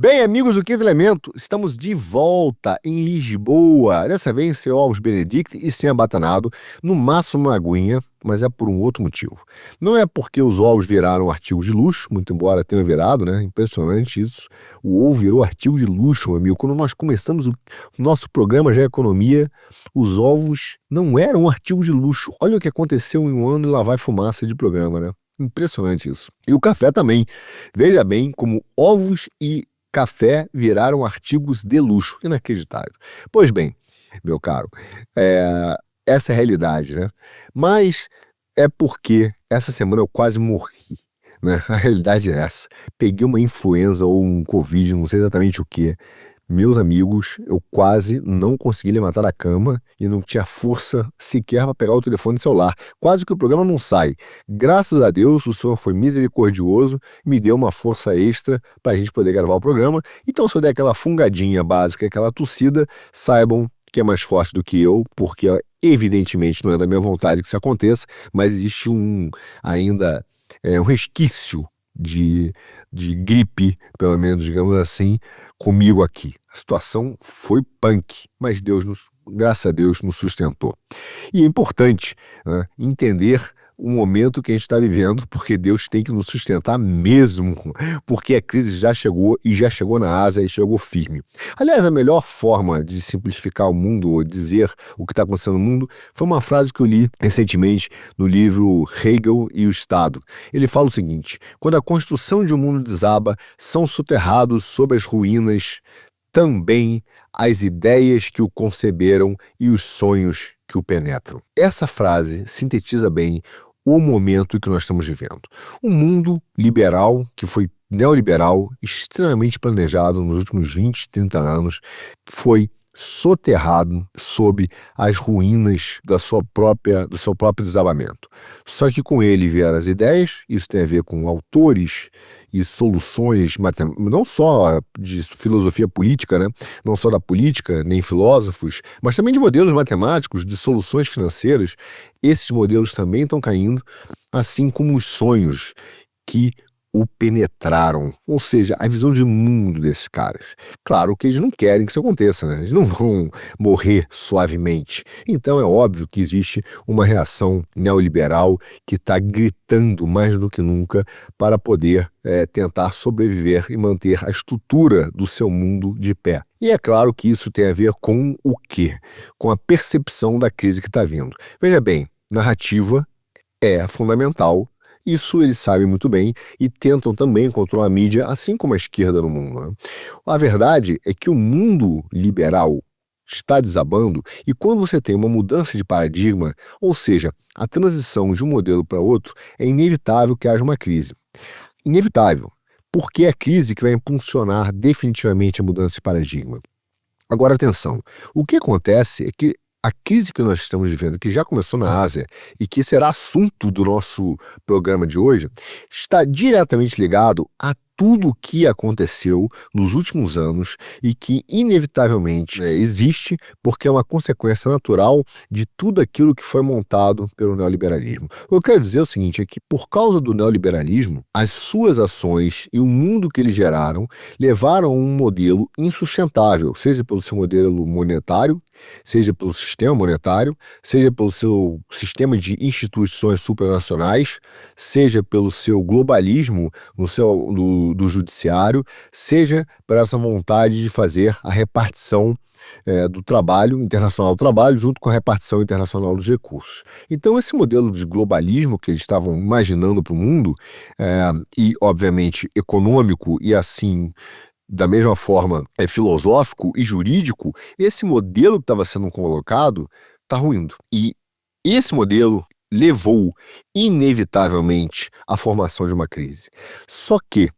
Bem, amigos do Quinto Elemento, estamos de volta em Lisboa. Dessa vez sem ovos Benedict e sem abatanado, no máximo uma aguinha, mas é por um outro motivo. Não é porque os ovos viraram artigo de luxo, muito embora tenham virado, né? Impressionante isso. O ovo virou artigo de luxo, meu amigo. Quando nós começamos o nosso programa Já Economia, os ovos não eram um artigo de luxo. Olha o que aconteceu em um ano e lá vai fumaça de programa, né? Impressionante isso. E o café também. Veja bem como ovos e café viraram artigos de luxo. Inacreditável. Pois bem, meu caro, essa é a realidade, né? Mas é porque essa semana eu quase morri, né? A realidade é essa. Peguei uma influenza ou um Covid, não sei exatamente o que. Meus amigos, eu quase não consegui levantar da cama e não tinha força sequer para pegar o telefone celular. Quase que o programa não sai. Graças a Deus, o senhor foi misericordioso e me deu uma força extra para a gente poder gravar o programa. Então, se eu der aquela fungadinha básica, aquela tossida, saibam que é mais forte do que eu, porque evidentemente não é da minha vontade que isso aconteça, mas existe ainda um resquício de gripe, pelo menos, digamos assim, comigo aqui. A situação foi punk, mas graças a Deus, nos sustentou. E é importante, né, entender o momento que a gente está vivendo, porque Deus tem que nos sustentar mesmo, porque a crise já chegou e já chegou na Ásia e chegou firme. Aliás, a melhor forma de simplificar o mundo ou dizer o que está acontecendo no mundo foi uma frase que eu li recentemente no livro Hegel e o Estado. Ele fala o seguinte: quando a construção de um mundo desaba, são soterrados sob as ruínas também as ideias que o conceberam e os sonhos que o penetram. Essa frase sintetiza bem o momento que nós estamos vivendo. Um mundo liberal, que foi neoliberal, extremamente planejado nos últimos 20, 30 anos, foi soterrado sob as ruínas do seu próprio desabamento. Só que com ele vieram as ideias, isso tem a ver com autores e soluções, não só de filosofia política, né? Não só da política, nem filósofos, mas também de modelos matemáticos, de soluções financeiras. Esses modelos também estão caindo, assim como os sonhos que o penetraram, ou seja, a visão de mundo desses caras. Claro que eles não querem que isso aconteça, né? Eles não vão morrer suavemente. Então é óbvio que existe uma reação neoliberal que está gritando mais do que nunca para poder tentar sobreviver e manter a estrutura do seu mundo de pé. E é claro que isso tem a ver com o quê? Com a percepção da crise que está vindo. Veja bem, narrativa é fundamental. Isso eles sabem muito bem e tentam também controlar a mídia, assim como a esquerda no mundo, né? A verdade é que o mundo liberal está desabando e quando você tem uma mudança de paradigma, ou seja, a transição de um modelo para outro, é inevitável que haja uma crise. Inevitável, porque é a crise que vai impulsionar definitivamente a mudança de paradigma. Agora, atenção, o que acontece é que a crise que nós estamos vivendo, que já começou na Ásia e que será assunto do nosso programa de hoje, está diretamente ligado a tudo o que aconteceu nos últimos anos e que inevitavelmente existe porque é uma consequência natural de tudo aquilo que foi montado pelo neoliberalismo. O que eu quero dizer é o seguinte, é que por causa do neoliberalismo, as suas ações e o mundo que eles geraram levaram a um modelo insustentável, seja pelo seu modelo monetário, seja pelo sistema monetário, seja pelo seu sistema de instituições supranacionais, seja pelo seu globalismo do judiciário, seja por essa vontade de fazer a repartição do trabalho, internacional do trabalho, junto com a repartição internacional dos recursos. Então, esse modelo de globalismo que eles estavam imaginando para o mundo, e, obviamente, econômico e, assim, da mesma forma, filosófico e jurídico, esse modelo que estava sendo colocado está ruindo. E esse modelo levou, inevitavelmente, à formação de uma crise. Só que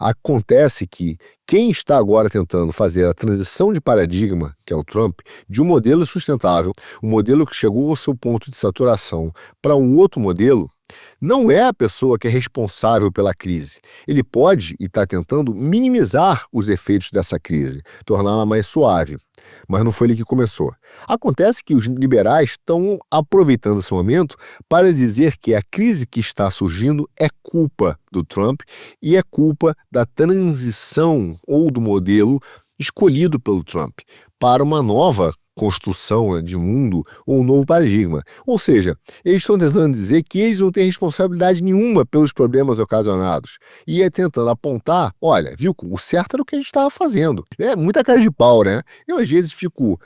acontece que quem está agora tentando fazer a transição de paradigma, que é o Trump, de um modelo sustentável, um modelo que chegou ao seu ponto de saturação, para um outro modelo, não é a pessoa que é responsável pela crise. Ele pode e está tentando minimizar os efeitos dessa crise, torná-la mais suave. Mas não foi ele que começou. Acontece que os liberais estão aproveitando esse momento para dizer que a crise que está surgindo é culpa do Trump e é culpa da transição ou do modelo escolhido pelo Trump para uma nova construção de mundo ou um novo paradigma. Ou seja, eles estão tentando dizer que eles não têm responsabilidade nenhuma pelos problemas ocasionados. E é tentando apontar, olha, viu, o certo era o que a gente estava fazendo. É muita cara de pau, né? Eu às vezes fico,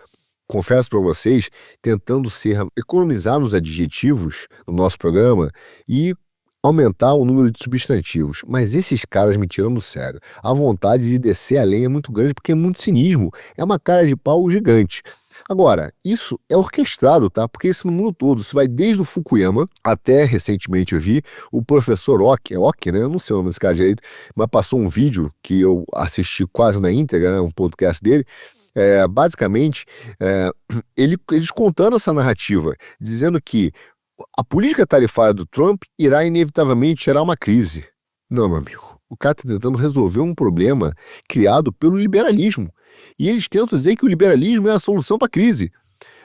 confesso para vocês, tentando economizar nos adjetivos no nosso programa e aumentar o número de substantivos. Mas esses caras me tiram do sério. A vontade de descer a lenha é muito grande porque é muito cinismo. É uma cara de pau gigante. Agora, isso é orquestrado, tá? Porque isso no mundo todo. Isso vai desde o Fukuyama até, recentemente eu vi, o professor Oki, é Oki, né? Eu não sei o nome desse cara direito, mas passou um vídeo que eu assisti quase na íntegra, né? Um podcast dele. Basicamente, eles contando essa narrativa, dizendo que a política tarifária do Trump irá inevitavelmente gerar uma crise. Não, meu amigo. O cara está tentando resolver um problema criado pelo liberalismo. E eles tentam dizer que o liberalismo é a solução para a crise.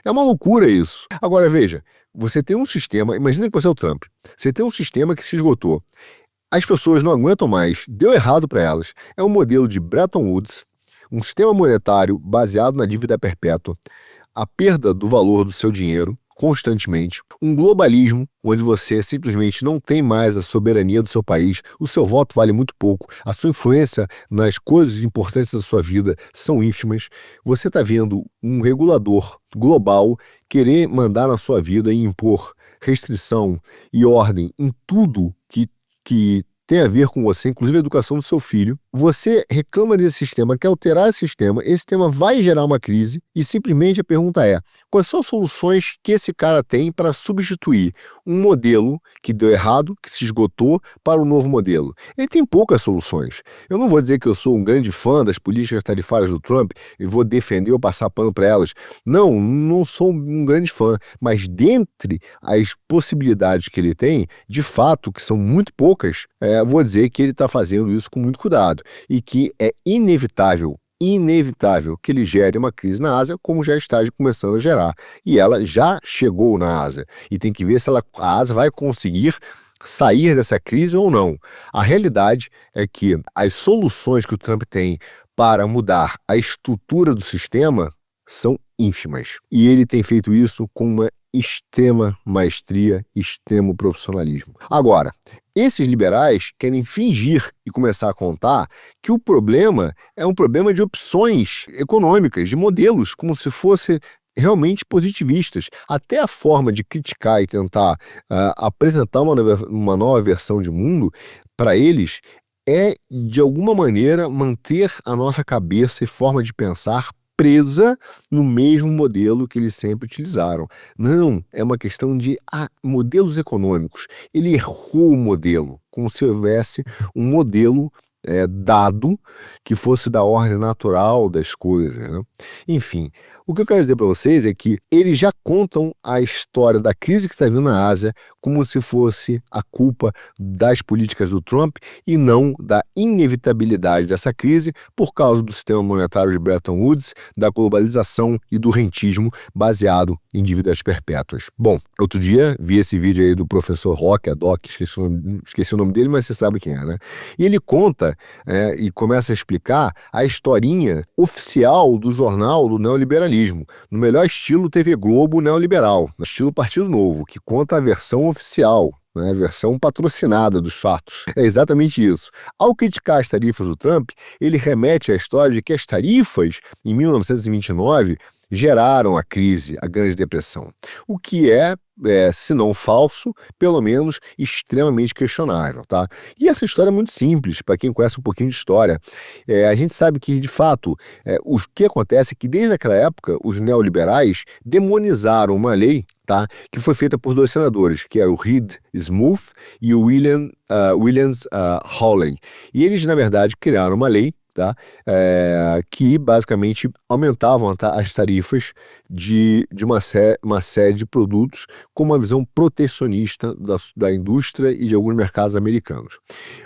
É uma loucura isso. Agora, veja, você tem um sistema, imagina que você é o Trump, você tem um sistema que se esgotou. As pessoas não aguentam mais, deu errado para elas. É um modelo de Bretton Woods, um sistema monetário baseado na dívida perpétua, a perda do valor do seu dinheiro constantemente, um globalismo onde você simplesmente não tem mais a soberania do seu país, o seu voto vale muito pouco, a sua influência nas coisas importantes da sua vida são ínfimas, você está vendo um regulador global querer mandar na sua vida e impor restrição e ordem em tudo que tem a ver com você, inclusive a educação do seu filho. Você reclama desse sistema, quer alterar esse sistema vai gerar uma crise e simplesmente a pergunta é: quais são as soluções que esse cara tem para substituir um modelo que deu errado, que se esgotou, para um novo modelo? Ele tem poucas soluções. Eu não vou dizer que eu sou um grande fã das políticas tarifárias do Trump e vou defender ou passar pano para elas. Não sou um grande fã, mas dentre as possibilidades que ele tem, de fato, que são muito poucas, vou dizer que ele está fazendo isso com muito cuidado e que é inevitável que ele gere uma crise na Ásia, como já está começando a gerar. E ela já chegou na Ásia. E tem que ver se a Ásia vai conseguir sair dessa crise ou não. A realidade é que as soluções que o Trump tem para mudar a estrutura do sistema são ínfimas. E ele tem feito isso com uma extrema maestria, extremo profissionalismo. Agora, esses liberais querem fingir e começar a contar que o problema é um problema de opções econômicas, de modelos, como se fosse realmente positivistas. Até a forma de criticar e tentar apresentar uma nova versão de mundo, para eles, é, de alguma maneira, manter a nossa cabeça e forma de pensar presa no mesmo modelo que eles sempre utilizaram. Não, é uma questão de modelos econômicos. Ele errou o modelo, como se houvesse um modelo dado que fosse da ordem natural das coisas, né? Enfim, o que eu quero dizer para vocês é que eles já contam a história da crise que está vindo na Ásia como se fosse a culpa das políticas do Trump e não da inevitabilidade dessa crise por causa do sistema monetário de Bretton Woods, da globalização e do rentismo baseado em dívidas perpétuas. Bom, outro dia vi esse vídeo aí do professor Roque, esqueci o nome dele, mas você sabe quem é, né? E ele conta e começa a explicar a historinha oficial do jornal do neoliberalismo, no melhor estilo TV Globo neoliberal, no estilo Partido Novo, que conta a versão oficial, né, a versão patrocinada dos fatos. É exatamente isso. Ao criticar as tarifas do Trump, ele remete à história de que as tarifas, em 1929, geraram a crise, a Grande Depressão. O que se não falso, pelo menos extremamente questionável, tá? E essa história é muito simples, para quem conhece um pouquinho de história. A gente sabe que, de fato, o que acontece é que, desde aquela época, os neoliberais demonizaram uma lei, tá, que foi feita por dois senadores, que eram o Reed Smoot e o Williams Hawley. E eles, na verdade, criaram uma lei tá? Que basicamente aumentavam as tarifas de uma série de produtos com uma visão protecionista da indústria e de alguns mercados americanos.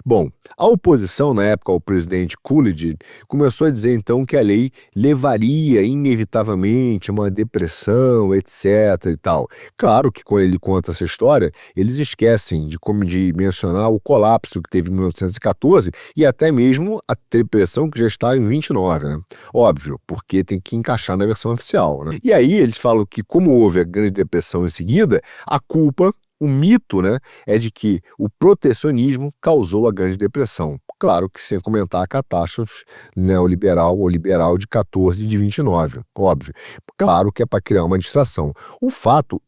Bom, a oposição, na época, ao presidente Coolidge, começou a dizer então que a lei levaria inevitavelmente a uma depressão, etc. e tal. Claro que quando ele conta essa história, eles esquecem de mencionar o colapso que teve em 1914 e até mesmo a depressão que já está em 29, né? Óbvio, porque tem que encaixar na versão oficial, né? E aí eles falam que como houve a Grande Depressão em seguida, a culpa, o mito, né, é de que o protecionismo causou a Grande Depressão. Claro que sem comentar a catástrofe neoliberal ou liberal de 14 e de 29, óbvio. Claro que é para criar uma distração. O fato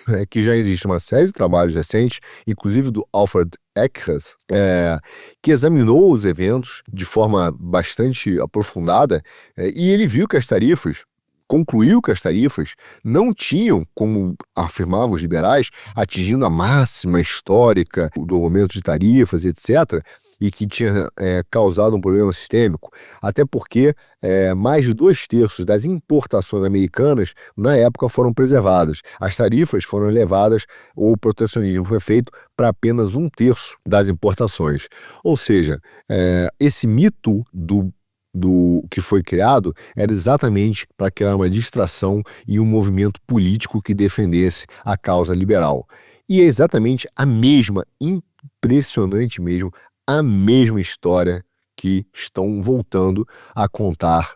é que já existe uma série de trabalhos recentes, inclusive do Alfred Eckers, que examinou os eventos de forma bastante aprofundada, e ele viu que concluiu que as tarifas não tinham, como afirmavam os liberais, atingindo a máxima histórica do aumento de tarifas, etc., e que tinha causado um problema sistêmico, até porque mais de 2/3 das importações americanas, na época, foram preservadas. As tarifas foram elevadas, ou o protecionismo foi feito para apenas 1/3 das importações. Ou seja, esse mito do que foi criado era exatamente para criar uma distração e um movimento político que defendesse a causa liberal. E é exatamente a mesma, impressionante mesmo, a mesma história que estão voltando a contar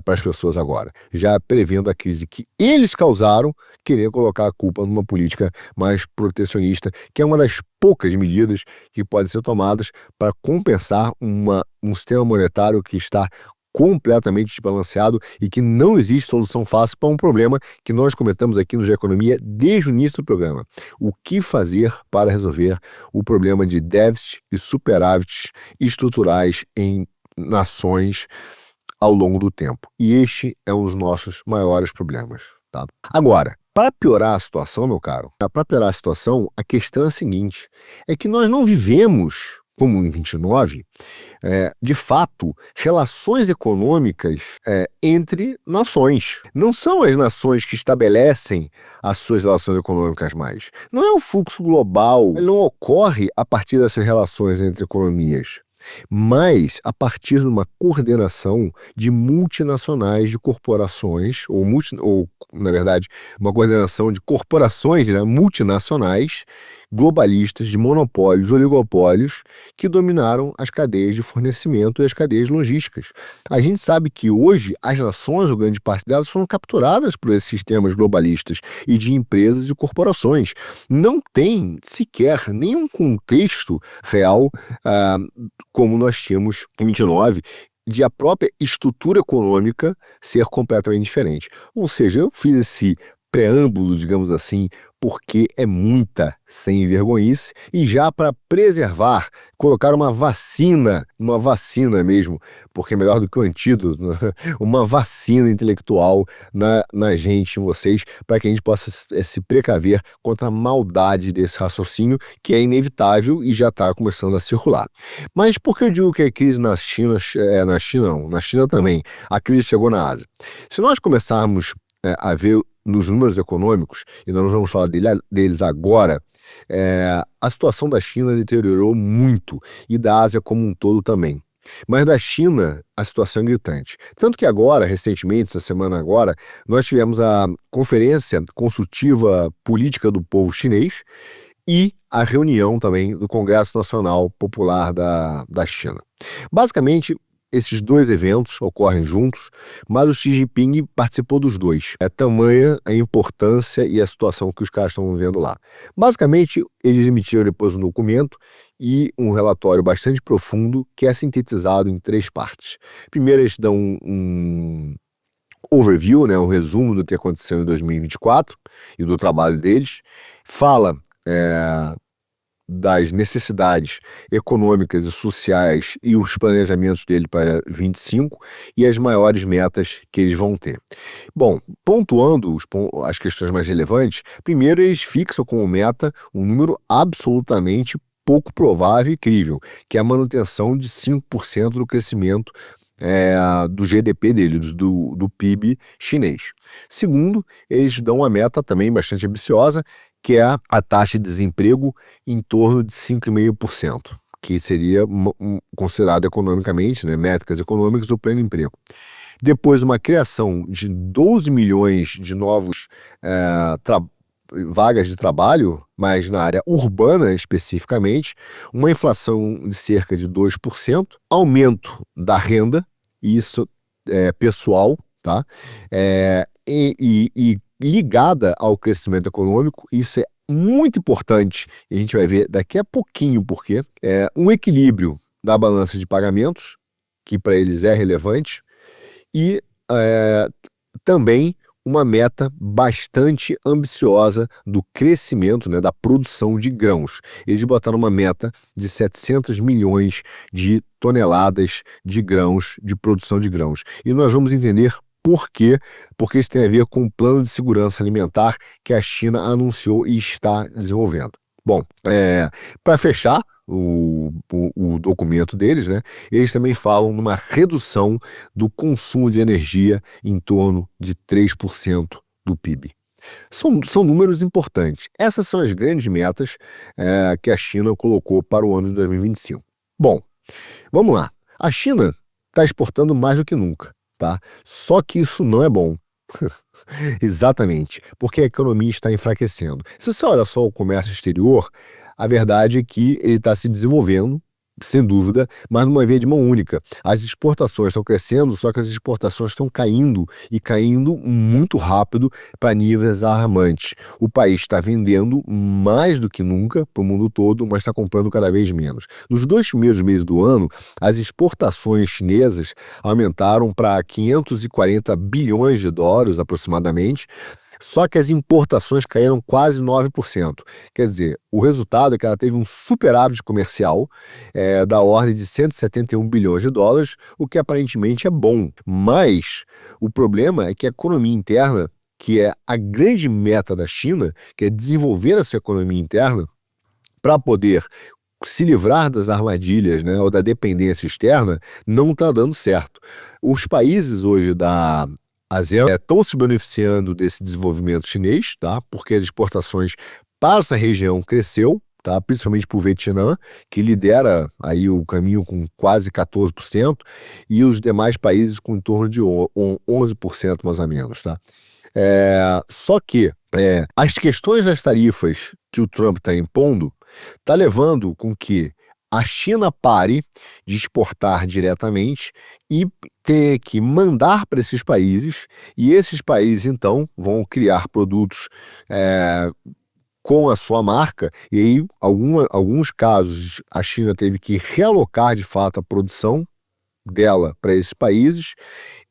para as pessoas agora, já prevendo a crise que eles causaram, querer colocar a culpa numa política mais protecionista, que é uma das poucas medidas que podem ser tomadas para compensar um sistema monetário que está completamente desbalanceado e que não existe solução fácil para um problema que nós comentamos aqui no Geoeconomia desde o início do programa. O que fazer para resolver o problema de déficit e superávites estruturais em nações ao longo do tempo. E este é um dos nossos maiores problemas, tá? Agora, para piorar a situação, meu caro, a questão é a seguinte, é que nós não vivemos, como em 29, de fato, relações econômicas entre nações. Não são as nações que estabelecem as suas relações econômicas mais. Não é um fluxo global, ele não ocorre a partir dessas relações entre economias, mas a partir de uma coordenação de multinacionais, de corporações, ou na verdade, uma coordenação de corporações, né, multinacionais, globalistas, de monopólios, oligopólios, que dominaram as cadeias de fornecimento e as cadeias logísticas. A gente sabe que hoje as nações, ou grande parte delas, foram capturadas por esses sistemas globalistas e de empresas e corporações. Não tem sequer nenhum contexto real como nós tínhamos em 29, de a própria estrutura econômica ser completamente diferente. Ou seja, eu fiz esse preâmbulo, digamos assim, porque é muita sem vergonhice, e já para preservar, colocar uma vacina mesmo, porque é melhor do que o antídoto, né? Uma vacina intelectual na gente, em vocês, para que a gente possa se precaver contra a maldade desse raciocínio, que é inevitável e já está começando a circular. Mas por que eu digo que a crise na China também, a crise chegou na Ásia? Se nós começarmos a ver nos números econômicos, e nós vamos falar deles agora, a situação da China deteriorou muito, e da Ásia como um todo também. Mas da China, a situação é gritante. Tanto que agora, recentemente, essa semana agora, nós tivemos a Conferência Consultiva Política do Povo Chinês e a reunião também do Congresso Nacional Popular da China. Basicamente, esses dois eventos ocorrem juntos, mas o Xi Jinping participou dos dois. É tamanha a importância e a situação que os caras estão vivendo lá. Basicamente, eles emitiram depois um documento e um relatório bastante profundo que é sintetizado em 3 partes. Primeiro, eles dão um overview, né, um resumo do que aconteceu em 2024 e do trabalho deles. Fala das necessidades econômicas e sociais e os planejamentos dele para 25 e as maiores metas que eles vão ter. Bom, pontuando as questões mais relevantes, primeiro eles fixam como meta um número absolutamente pouco provável e crível, que é a manutenção de 5% do crescimento do GDP deles, do PIB chinês. Segundo, eles dão uma meta também bastante ambiciosa, que é a taxa de desemprego em torno de 5,5%, que seria considerado economicamente, né, métricas econômicas, o pleno emprego. Depois, uma criação de 12 milhões de novos vagas de trabalho, mas na área urbana especificamente, uma inflação de cerca de 2%, aumento da renda, isso é pessoal, tá? E ligada ao crescimento econômico, isso é muito importante, e a gente vai ver daqui a pouquinho porque um equilíbrio da balança de pagamentos, que para eles é relevante, e também uma meta bastante ambiciosa do crescimento, né, da produção de grãos. Eles botaram uma meta de 700 milhões de toneladas de grãos, de produção de grãos. E nós vamos entender por quê, porque isso tem a ver com o plano de segurança alimentar que a China anunciou e está desenvolvendo. Bom, para fechar o documento deles, né, eles também falam numa redução do consumo de energia em torno de 3% do PIB. São números importantes. Essas são as grandes metas que a China colocou para o ano de 2025. Bom, vamos lá. A China está exportando mais do que nunca, tá? Só que isso não é bom. Exatamente, porque a economia está enfraquecendo. Se você olha só o comércio exterior, a verdade é que ele está se desenvolvendo, sem dúvida, mas numa via de mão única. As exportações estão crescendo, só que as exportações estão caindo, e caindo muito rápido para níveis alarmantes. O país está vendendo mais do que nunca para o mundo todo, mas está comprando cada vez menos. Nos 2 primeiros meses do ano, as exportações chinesas aumentaram para 540 bilhões de dólares aproximadamente, só que as importações caíram quase 9%. Quer dizer, o resultado é que ela teve um superávit comercial da ordem de 171 bilhões de dólares, o que aparentemente é bom. Mas o problema é que a economia interna, que é a grande meta da China, que é desenvolver a sua economia interna para poder se livrar das armadilhas, né, ou da dependência externa, não está dando certo. Os países hoje da ASEAN estão se beneficiando desse desenvolvimento chinês, tá? Porque as exportações para essa região cresceu, tá? Principalmente para o Vietnã, que lidera aí o caminho com quase 14%, e os demais países com em torno de 11% mais ou menos, tá? Só que as questões das tarifas que o Trump está impondo está levando com que a China pare de exportar diretamente e ter que mandar para esses países, e esses países então vão criar produtos com a sua marca, e aí alguns casos a China teve que realocar de fato a produção dela para esses países,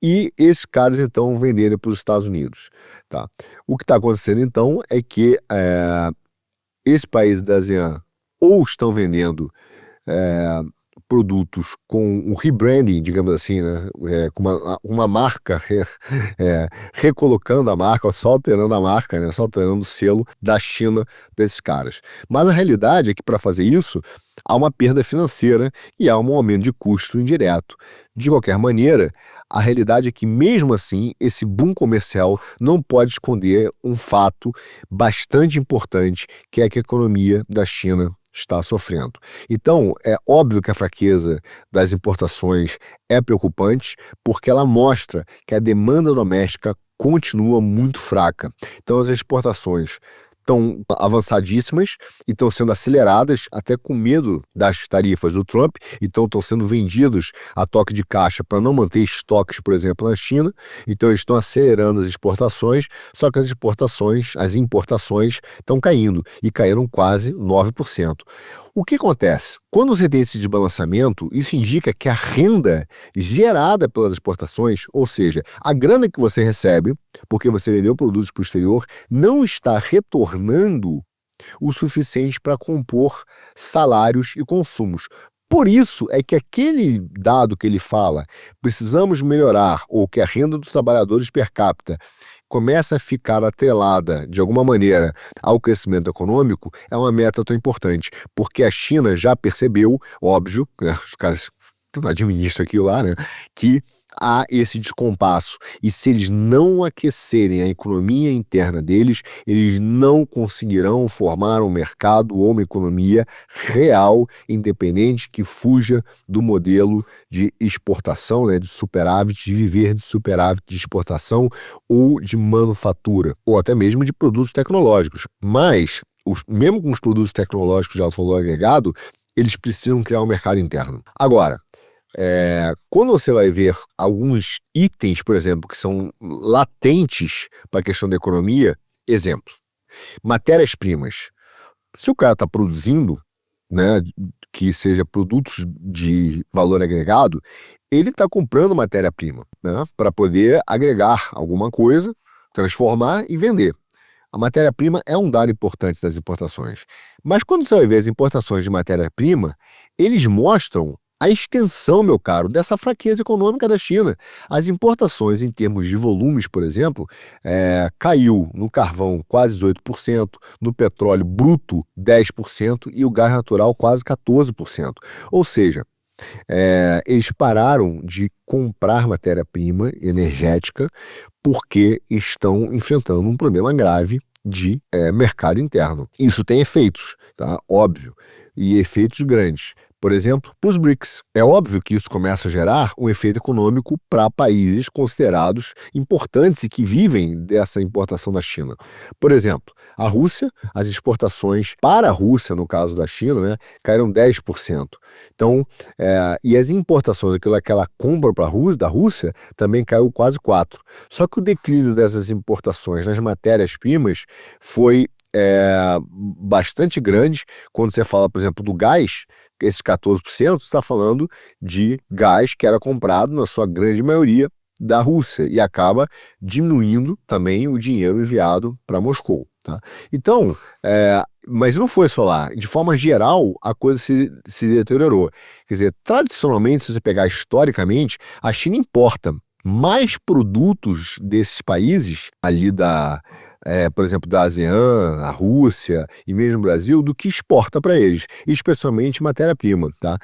e esses caras então venderem para os Estados Unidos, tá? O que está acontecendo então é que esses países da ASEAN ou estão vendendo produtos com um rebranding, digamos assim, né? Com uma marca, recolocando a marca, ou só alterando a marca, né? Só alterando o selo da China para esses caras. Mas a realidade é que para fazer isso, há uma perda financeira e há um aumento de custo indireto. De qualquer maneira, a realidade é que, mesmo assim, esse boom comercial não pode esconder um fato bastante importante, que é que a economia da China está sofrendo. Então, é óbvio que a fraqueza das importações é preocupante, porque ela mostra que a demanda doméstica continua muito fraca. Então, as exportações estão avançadíssimas e estão sendo aceleradas, até com medo das tarifas do Trump, então estão sendo vendidos a toque de caixa para não manter estoques, por exemplo, na China. Então eles estão acelerando as exportações, só que as importações estão caindo, e caíram quase 9%. O que acontece? Quando você tem esse desbalanceamento, isso indica que a renda gerada pelas exportações, ou seja, a grana que você recebe, porque você vendeu produtos para o exterior, não está retornando o suficiente para compor salários e consumos. Por isso é que aquele dado que ele fala, precisamos melhorar, ou que a renda dos trabalhadores per capita começa a ficar atrelada, de alguma maneira, ao crescimento econômico, é uma meta tão importante, porque a China já percebeu, óbvio, né, os caras administra aquilo lá, né, que há esse descompasso. E se eles não aquecerem a economia interna deles, eles não conseguirão formar um mercado ou uma economia real, independente, que fuja do modelo de exportação, né, de superávit, de viver de superávit de exportação ou de manufatura, ou até mesmo de produtos tecnológicos. Mas, mesmo com os produtos tecnológicos de alto valor agregado, eles precisam criar um mercado interno. Agora, quando você vai ver alguns itens, por exemplo, que são latentes para a questão da economia, exemplo, matérias-primas. Se o cara está produzindo, né, que seja produtos de valor agregado, ele está comprando matéria-prima, né, para poder agregar alguma coisa, transformar e vender. A matéria-prima é um dado importante das importações. Mas quando você vai ver as importações de matéria-prima, eles mostram a extensão, meu caro, dessa fraqueza econômica da China. As importações, em termos de volumes, por exemplo, caiu no carvão quase 18%, no petróleo bruto 10% e o gás natural quase 14%. Ou seja, eles pararam de comprar matéria-prima energética porque estão enfrentando um problema grave de mercado interno. Isso tem efeitos, tá? Óbvio, e efeitos grandes. Por exemplo, para os BRICS. É óbvio que isso começa a gerar um efeito econômico para países considerados importantes e que vivem dessa importação da China. Por exemplo, a Rússia, as exportações para a Rússia, no caso da China, né, caíram 10%. Então, e as importações, aquilo que ela compra para da Rússia, também caiu quase 4%. Só que o declínio dessas importações nas matérias-primas foi bastante grande. Quando você fala, por exemplo, do gás, esses 14% está falando de gás que era comprado, na sua grande maioria, da Rússia, e acaba diminuindo também o dinheiro enviado para Moscou. Tá? Então, mas não foi só lá. De forma geral, a coisa se deteriorou. Quer dizer, tradicionalmente, se você pegar historicamente, a China importa mais produtos desses países ali por exemplo, da ASEAN, a Rússia e mesmo o Brasil, do que exporta para eles, especialmente matéria-prima, tá?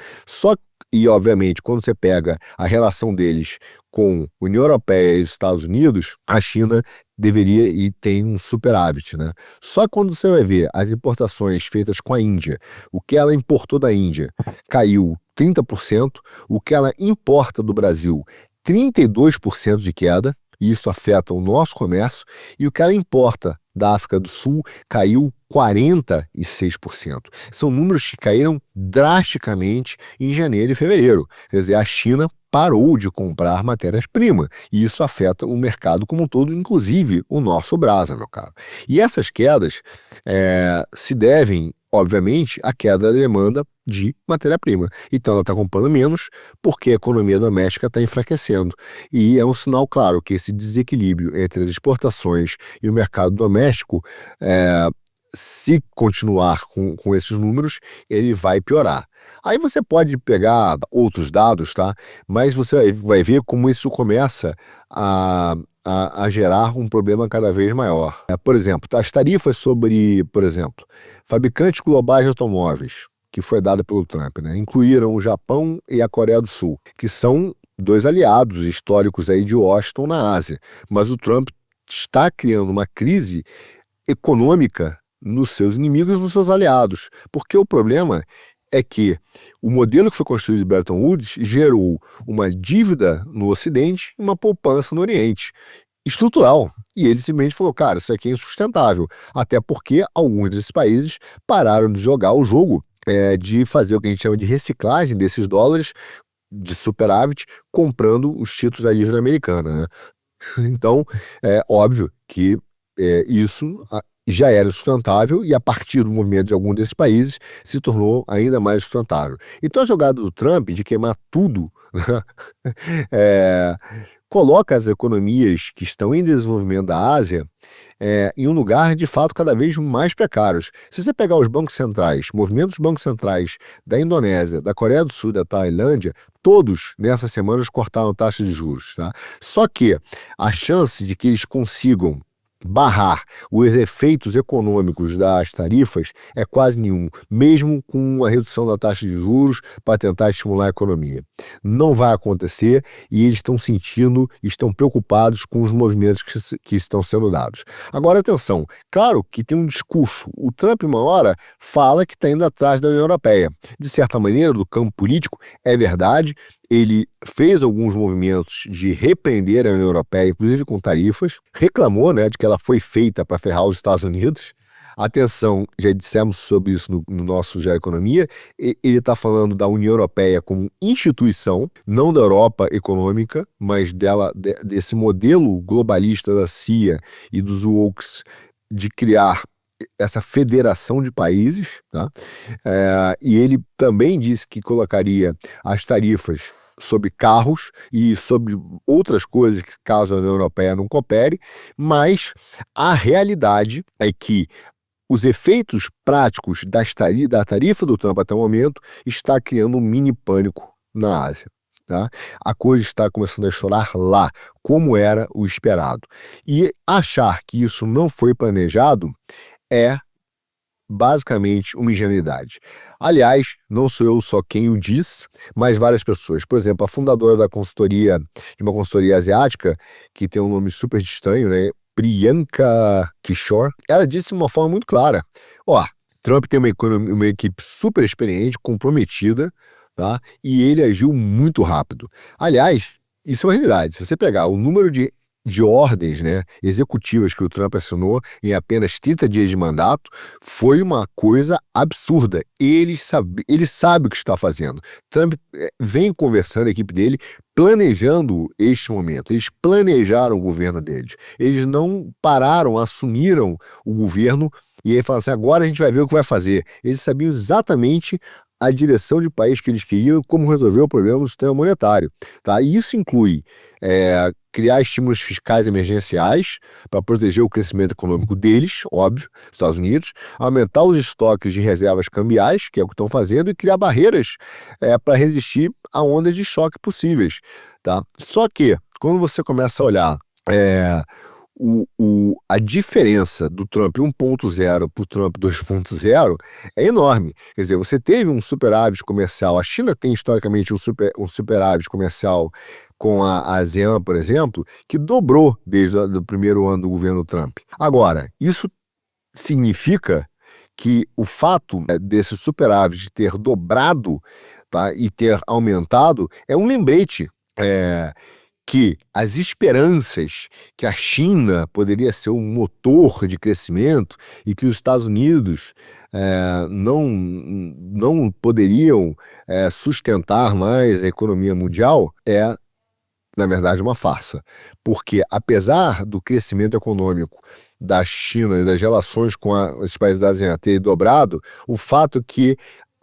E, obviamente, quando você pega a relação deles com a União Europeia e os Estados Unidos, a China deveria e tem um superávit, né? Só quando você vai ver as importações feitas com a Índia, o que ela importou da Índia caiu 30%, o que ela importa do Brasil, 32% de queda, e isso afeta o nosso comércio, e o que ela importa da África do Sul caiu 46%. São números que caíram drasticamente em janeiro e fevereiro. Quer dizer, a China parou de comprar matérias-primas, e isso afeta o mercado como um todo, inclusive o nosso Brasa, meu caro. E essas quedas se devem, obviamente, à queda da demanda de matéria-prima. Então ela está comprando menos porque a economia doméstica está enfraquecendo. E é um sinal claro que esse desequilíbrio entre as exportações e o mercado doméstico, se continuar com esses números, ele vai piorar. Aí você pode pegar outros dados, tá? Mas você vai ver como isso começa a gerar um problema cada vez maior. Por exemplo, as tarifas sobre, por exemplo, fabricantes globais de automóveis, que foi dada pelo Trump, né? Incluíram o Japão e a Coreia do Sul, que são dois aliados históricos aí de Washington na Ásia. Mas o Trump está criando uma crise econômica nos seus inimigos e nos seus aliados. Porque o problema é que o modelo que foi construído em Bretton Woods gerou uma dívida no Ocidente e uma poupança no Oriente, estrutural. E ele simplesmente falou, cara, isso aqui é insustentável. Até porque alguns desses países pararam de jogar o jogo de fazer o que a gente chama de reciclagem desses dólares de superávit, comprando os títulos da dívida americana, né? Então, é óbvio que isso já era sustentável e a partir do movimento de algum desses países se tornou ainda mais sustentável. Então a jogada do Trump de queimar tudo coloca as economias que estão em desenvolvimento da Ásia em um lugar de fato cada vez mais precários. Se você pegar os bancos centrais, movimentos dos bancos centrais da Indonésia, da Coreia do Sul, da Tailândia, todos nessas semanas cortaram taxas de juros. Tá? Só que a chance de que eles consigam barrar os efeitos econômicos das tarifas é quase nenhum, mesmo com a redução da taxa de juros para tentar estimular a economia. Não vai acontecer e eles estão sentindo, estão preocupados com os movimentos que estão sendo dados. Agora, atenção, claro que tem um discurso. O Trump, uma hora, fala que está indo atrás da União Europeia. De certa maneira, do campo político, é verdade, ele fez alguns movimentos de repreender a União Europeia, inclusive com tarifas, reclamou, né, de que ela foi feita para ferrar os Estados Unidos. Atenção, já dissemos sobre isso no nosso Já Economia, ele está falando da União Europeia como instituição, não da Europa econômica, mas desse modelo globalista da CIA e dos wokes de criar essa federação de países, tá? E ele também disse que colocaria as tarifas sobre carros e sobre outras coisas que caso a União Europeia não coopere, mas a realidade é que os efeitos práticos da tarifa do Trump até o momento está criando um mini pânico na Ásia. Tá? A coisa está começando a chorar lá, como era o esperado. E achar que isso não foi planejado é basicamente uma ingenuidade. Aliás, não sou eu só quem o diz, mas várias pessoas. Por exemplo, a fundadora de uma consultoria asiática, que tem um nome super estranho, né? Priyanka Kishore, ela disse de uma forma muito clara: ó, Trump tem uma equipe super experiente, comprometida, tá? E ele agiu muito rápido. Aliás, isso é uma realidade. Se você pegar o número de ordens, né, executivas que o Trump assinou em apenas 30 dias de mandato, foi uma coisa absurda. Ele sabe o que está fazendo. Trump vem conversando, a equipe dele, planejando este momento. Eles planejaram o governo deles. Eles não pararam, assumiram o governo e aí falaram assim, agora a gente vai ver o que vai fazer. Eles sabiam exatamente a direção de país que eles queriam e como resolver o problema do sistema monetário. Tá? E isso inclui criar estímulos fiscais emergenciais para proteger o crescimento econômico deles, óbvio, Estados Unidos, aumentar os estoques de reservas cambiais, que é o que estão fazendo, e criar barreiras para resistir a ondas de choque possíveis. Tá? Só que, quando você começa a olhar a diferença do Trump 1.0 para o Trump 2.0 é enorme. Quer dizer, você teve um superávit comercial, a China tem historicamente um superávit comercial com a ASEAN, por exemplo, que dobrou desde o primeiro ano do governo Trump. Agora, isso significa que o fato desse superávit ter dobrado, tá, e ter aumentado é um lembrete que as esperanças que a China poderia ser um motor de crescimento e que os Estados Unidos não poderiam sustentar mais a economia mundial na verdade, uma farsa. Porque, apesar do crescimento econômico da China e das relações com os países da ASEAN ter dobrado, o fato que,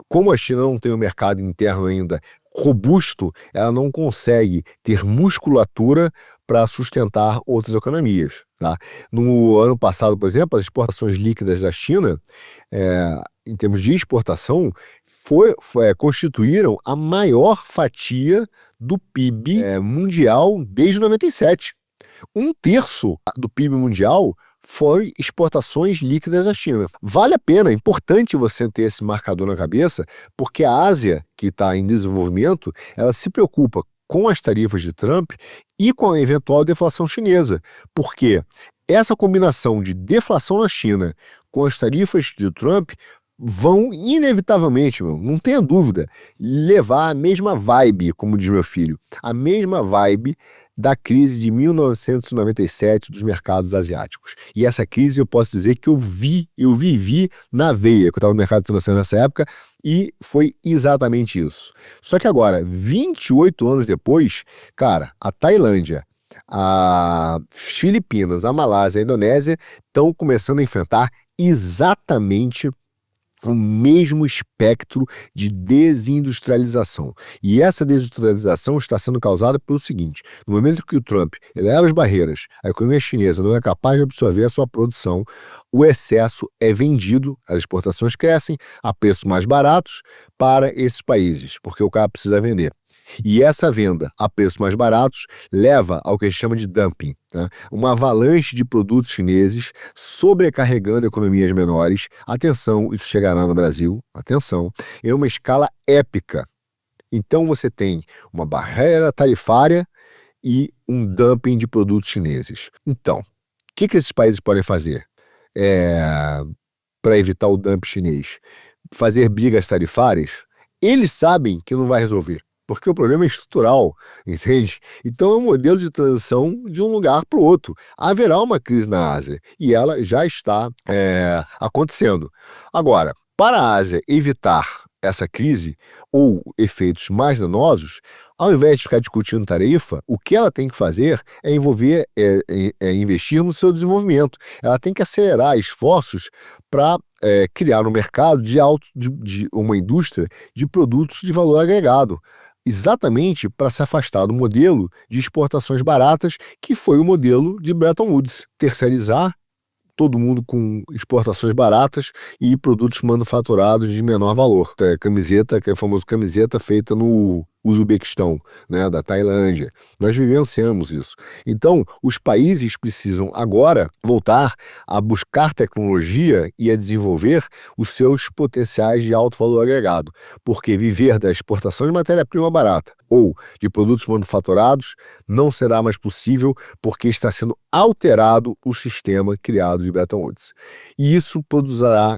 como a China não tem um mercado interno ainda robusto, ela não consegue ter musculatura para sustentar outras economias. Tá? No ano passado, por exemplo, as exportações líquidas da China, em termos de exportação, constituíram a maior fatia do PIB mundial desde 97. Um terço do PIB mundial foi exportações líquidas da China. Vale a pena, é importante você ter esse marcador na cabeça, porque a Ásia, que está em desenvolvimento, ela se preocupa com as tarifas de Trump e com a eventual deflação chinesa. Porque essa combinação de deflação na China com as tarifas de Trump vão inevitavelmente, não tenha dúvida, levar a mesma vibe, como diz meu filho, a mesma vibe da crise de 1997 dos mercados asiáticos. E essa crise eu posso dizer que eu vivi na veia, que eu estava no mercado financeiro nessa época, e foi exatamente isso. Só que agora, 28 anos depois, cara, a Tailândia, as Filipinas, a Malásia, a Indonésia estão começando a enfrentar exatamente o mesmo espectro de desindustrialização. E essa desindustrialização está sendo causada pelo seguinte: no momento que o Trump eleva as barreiras, a economia chinesa não é capaz de absorver a sua produção, o excesso é vendido, as exportações crescem a preços mais baratos para esses países, porque o cara precisa vender. E essa venda a preços mais baratos leva ao que a gente chama de dumping, tá? Uma avalanche de produtos chineses sobrecarregando economias menores. Atenção, isso chegará no Brasil, atenção, em uma escala épica. Então você tem uma barreira tarifária e um dumping de produtos chineses. Então, o que esses países podem fazer para evitar o dumping chinês? Fazer brigas tarifárias? Eles sabem que não vai resolver, porque o problema é estrutural, entende? Então é um modelo de transição de um lugar para o outro. Haverá uma crise na Ásia e ela já está acontecendo. Agora, para a Ásia evitar essa crise ou efeitos mais danosos, ao invés de ficar discutindo tarifa, o que ela tem que fazer é investir no seu desenvolvimento. Ela tem que acelerar esforços para criar um mercado de uma indústria de produtos de valor agregado, exatamente para se afastar do modelo de exportações baratas, que foi o modelo de Bretton Woods, terceirizar todo mundo com exportações baratas e produtos manufaturados de menor valor. Camiseta, que é a famosa camiseta feita no Uzbequistão, né, da Tailândia. Nós vivenciamos isso. Então, os países precisam agora voltar a buscar tecnologia e a desenvolver os seus potenciais de alto valor agregado, porque viver da exportação de matéria-prima barata ou de produtos manufaturados não será mais possível, porque está sendo alterado o sistema criado de Bretton Woods. E isso produzirá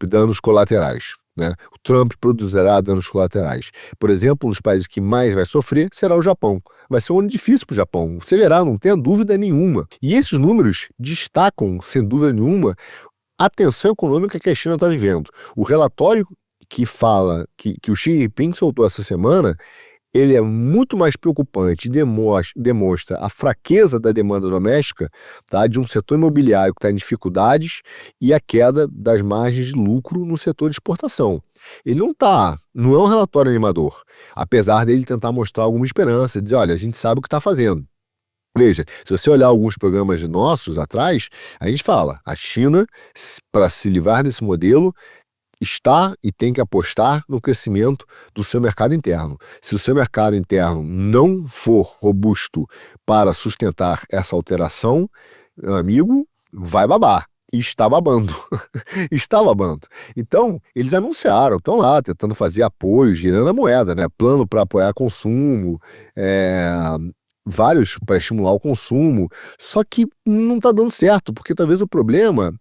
danos colaterais. Né? O Trump produzirá danos colaterais. Por exemplo, um dos países que mais vai sofrer será o Japão. Vai ser um ano difícil para o Japão. Você verá, não tenha dúvida nenhuma. E esses números destacam, sem dúvida nenhuma, a tensão econômica que a China está vivendo. O relatório que fala que o Xi Jinping soltou essa semana, ele é muito mais preocupante, demonstra a fraqueza da demanda doméstica, tá, de um setor imobiliário que está em dificuldades e a queda das margens de lucro no setor de exportação. Ele não é um relatório animador, apesar dele tentar mostrar alguma esperança, dizer, olha, a gente sabe o que está fazendo. Veja, se você olhar alguns programas nossos atrás, a gente fala, a China, para se livrar desse modelo, está e tem que apostar no crescimento do seu mercado interno. Se o seu mercado interno não for robusto para sustentar essa alteração, meu amigo, vai babar. E está babando. Está babando. Então, eles anunciaram, estão lá tentando fazer apoio, girando a moeda, né? Plano para apoiar consumo, vários para estimular o consumo, só que não está dando certo, porque talvez o problema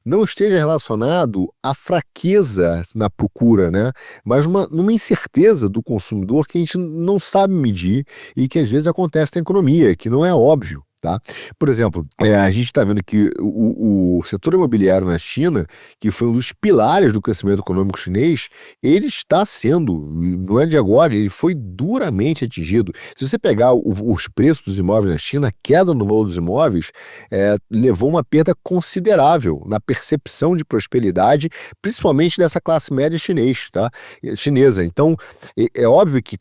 não esteja relacionado à fraqueza na procura, né? Mas numa incerteza do consumidor que a gente não sabe medir e que às vezes acontece na economia, que não é óbvio. Tá? Por exemplo, a gente está vendo que o setor imobiliário na China, que foi um dos pilares do crescimento econômico chinês, ele está sendo, não é de agora, ele foi duramente atingido. Se você pegar os preços dos imóveis na China, a queda no valor dos imóveis levou uma perda considerável na percepção de prosperidade, principalmente dessa classe média chinesa. Então, é óbvio que